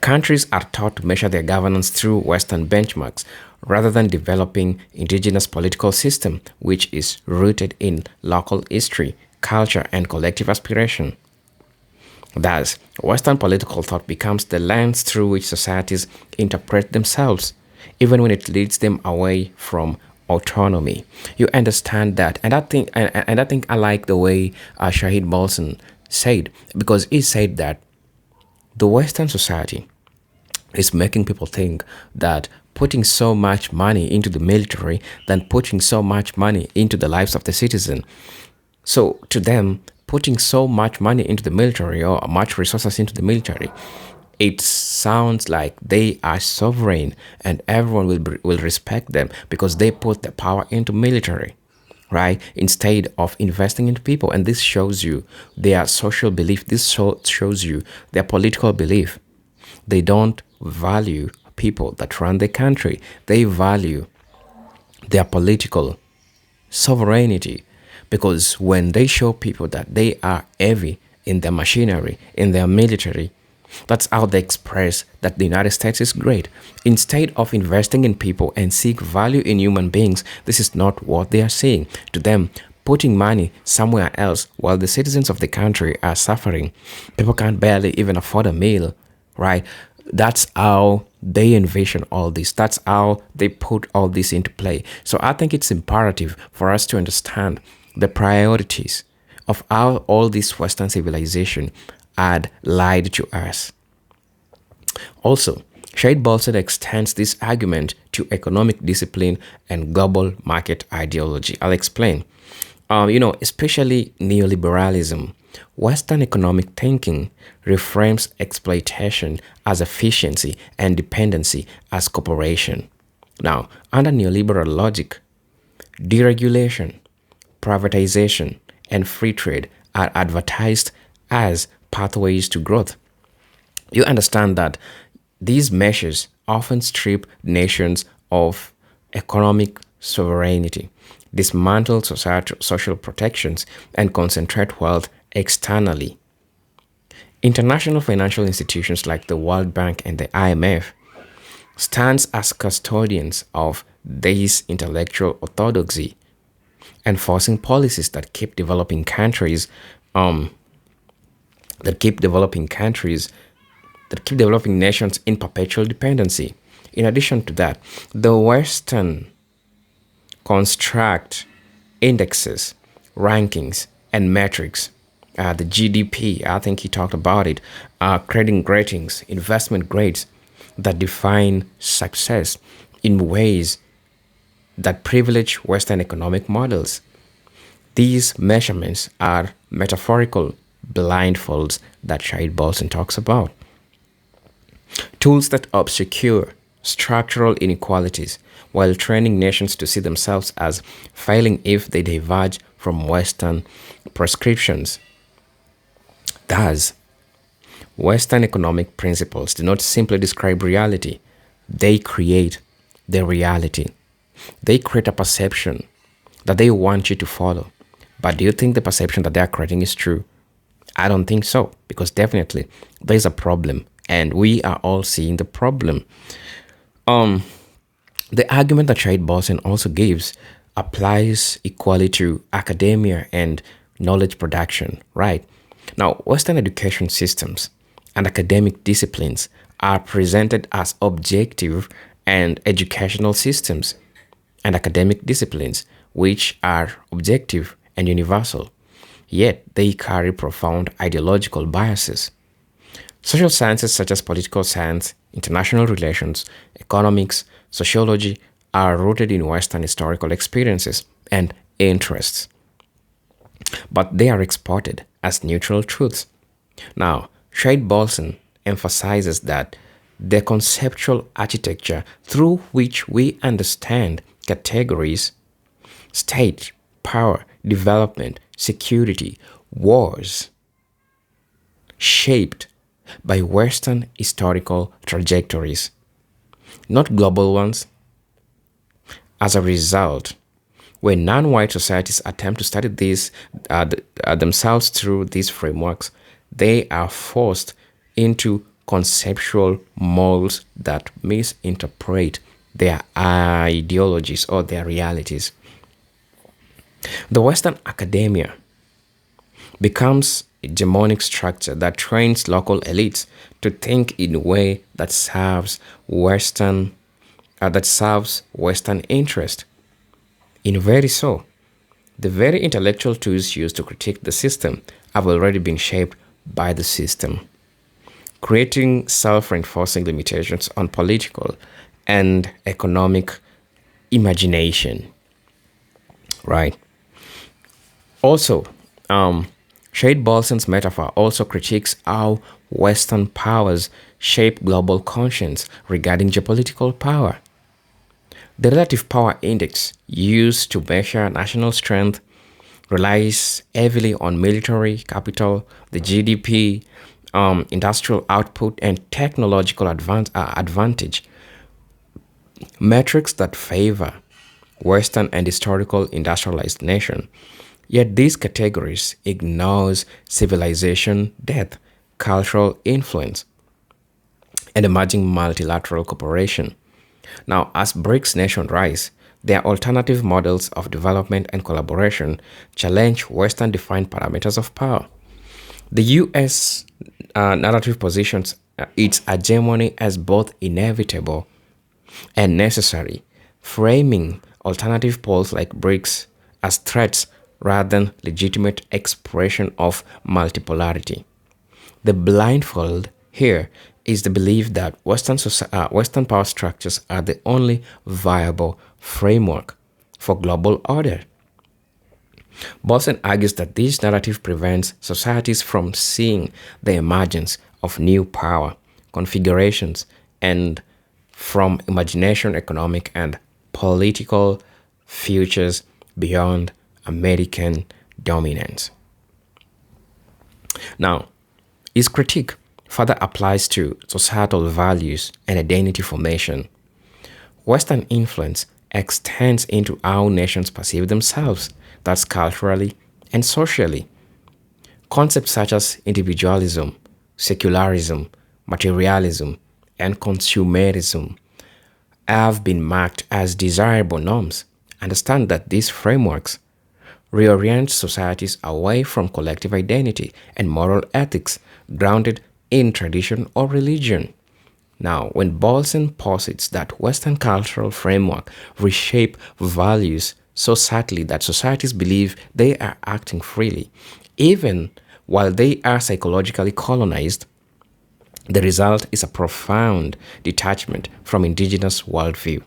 Countries are taught to measure their governance through Western benchmarks rather than developing indigenous political system which is rooted in local history, culture, and collective aspiration. Thus, Western political thought becomes the lens through which societies interpret themselves, even when it leads them away from autonomy. You understand that, and I think I like the way Shahid Bolsen said, because he said that the Western society is making people think that putting so much money into the military than putting so much money into the lives of the citizen. So to them, putting so much money into the military or much resources into the military, it sounds like they are sovereign and everyone will respect them because they put the power into military, right? Instead of investing into people. And this shows you their social belief. This shows you their political belief. They don't value people that run the country. They value their political sovereignty, because when they show people that they are heavy in their machinery, in their military, that's how they express that the United States is great. Instead of investing in people and seek value in human beings, this is not what they are saying. To them, putting money somewhere else while the citizens of the country are suffering, people can't barely even afford a meal, right? That's how they envision all this. That's how they put all this into play. So I think it's imperative for us to understand the priorities of how all this Western civilization had lied to us. Also, Shahid Bolsen extends this argument to economic discipline and global market ideology. I'll explain. Especially neoliberalism, Western economic thinking reframes exploitation as efficiency and dependency as cooperation. Now, under neoliberal logic, deregulation, privatization, and free trade are advertised as pathways to growth. You understand that these measures often strip nations of economic sovereignty, dismantle social protections, and concentrate wealth externally. International financial institutions like the World Bank and the IMF stands as custodians of this intellectual orthodoxy, enforcing policies um, that keep developing countries, that keep developing nations in perpetual dependency. In addition to that, the Western construct indexes, rankings, and metrics. The GDP, I think he talked about it, credit ratings, investment grades that define success in ways that privilege Western economic models. These measurements are metaphorical blindfolds that Shahid Bolsen talks about. Tools that obscure structural inequalities while training nations to see themselves as failing if they diverge from Western prescriptions. Thus, Western economic principles do not simply describe reality, they create the reality. They create a perception that they want you to follow. But do you think the perception that they are creating is true? I don't think so, because definitely there's a problem, and we are all seeing the problem. The argument that Shahid Bolsen also gives applies equally to academia and knowledge production, right? Now, Western education systems and academic disciplines are presented as objective and educational systems and academic disciplines, which are objective and universal, yet they carry profound ideological biases. Social sciences such as political science, international relations, economics, sociology are rooted in Western historical experiences and interests, but they are exported as neutral truths. Now, Shahid Bolsen emphasizes that the conceptual architecture through which we understand categories, state, power, development, security, wars, shaped by Western historical trajectories, not global ones. As a result, when non-white societies attempt to study these themselves through these frameworks, they are forced into conceptual molds that misinterpret their ideologies or their realities. The Western academia becomes a hegemonic structure that trains local elites to think in a way that serves Western interest. In very so, the very intellectual tools used to critique the system have already been shaped by the system, creating self-reinforcing limitations on political and economic imagination, right? Also, Shahid Bolsen's metaphor also critiques how Western powers shape global conscience regarding geopolitical power. The relative power index used to measure national strength relies heavily on military capital, the GDP, industrial output, and technological advantage, metrics that favor Western and historical industrialized nation. Yet these categories ignores civilization depth, cultural influence, and emerging multilateral cooperation. Now, as BRICS nations rise, their alternative models of development and collaboration challenge Western defined parameters of power. The US narrative positions its hegemony as both inevitable and necessary, framing alternative poles like BRICS as threats rather than legitimate expression of multipolarity. The blindfold here is the belief that Western power structures are the only viable framework for global order. Bolson argues that this narrative prevents societies from seeing the emergence of new power configurations and from imagination economic and political futures beyond American dominance. Now, his critique further applies to societal values and identity formation. Western influence extends into how nations perceive themselves, that's culturally and socially. Concepts such as individualism, secularism, materialism, and consumerism have been marked as desirable norms. Understand that these frameworks reorient societies away from collective identity and moral ethics grounded in tradition or religion. Now, when Bolson posits that Western cultural framework reshape values so subtly that societies believe they are acting freely, even while they are psychologically colonized, the result is a profound detachment from indigenous worldview.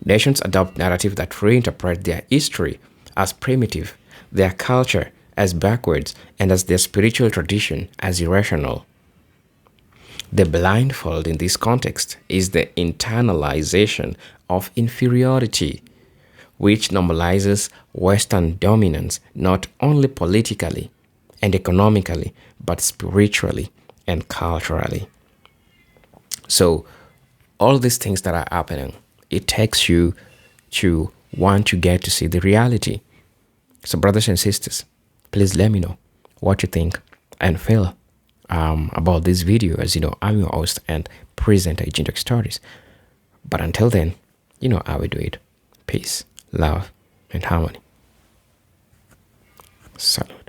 Nations adopt narratives that reinterpret their history as primitive, their culture as backwards, and as their spiritual tradition as irrational. The blindfold in this context is the internalization of inferiority, which normalizes Western dominance not only politically and economically, but spiritually and culturally. So, all these things that are happening, it takes you to want to get to see the reality. So, brothers and sisters, please let me know what you think and feel about this video. As you know, I'm your host and presenter, Agent Stories. But until then, you know how we do it. Peace, love, and harmony. Salam.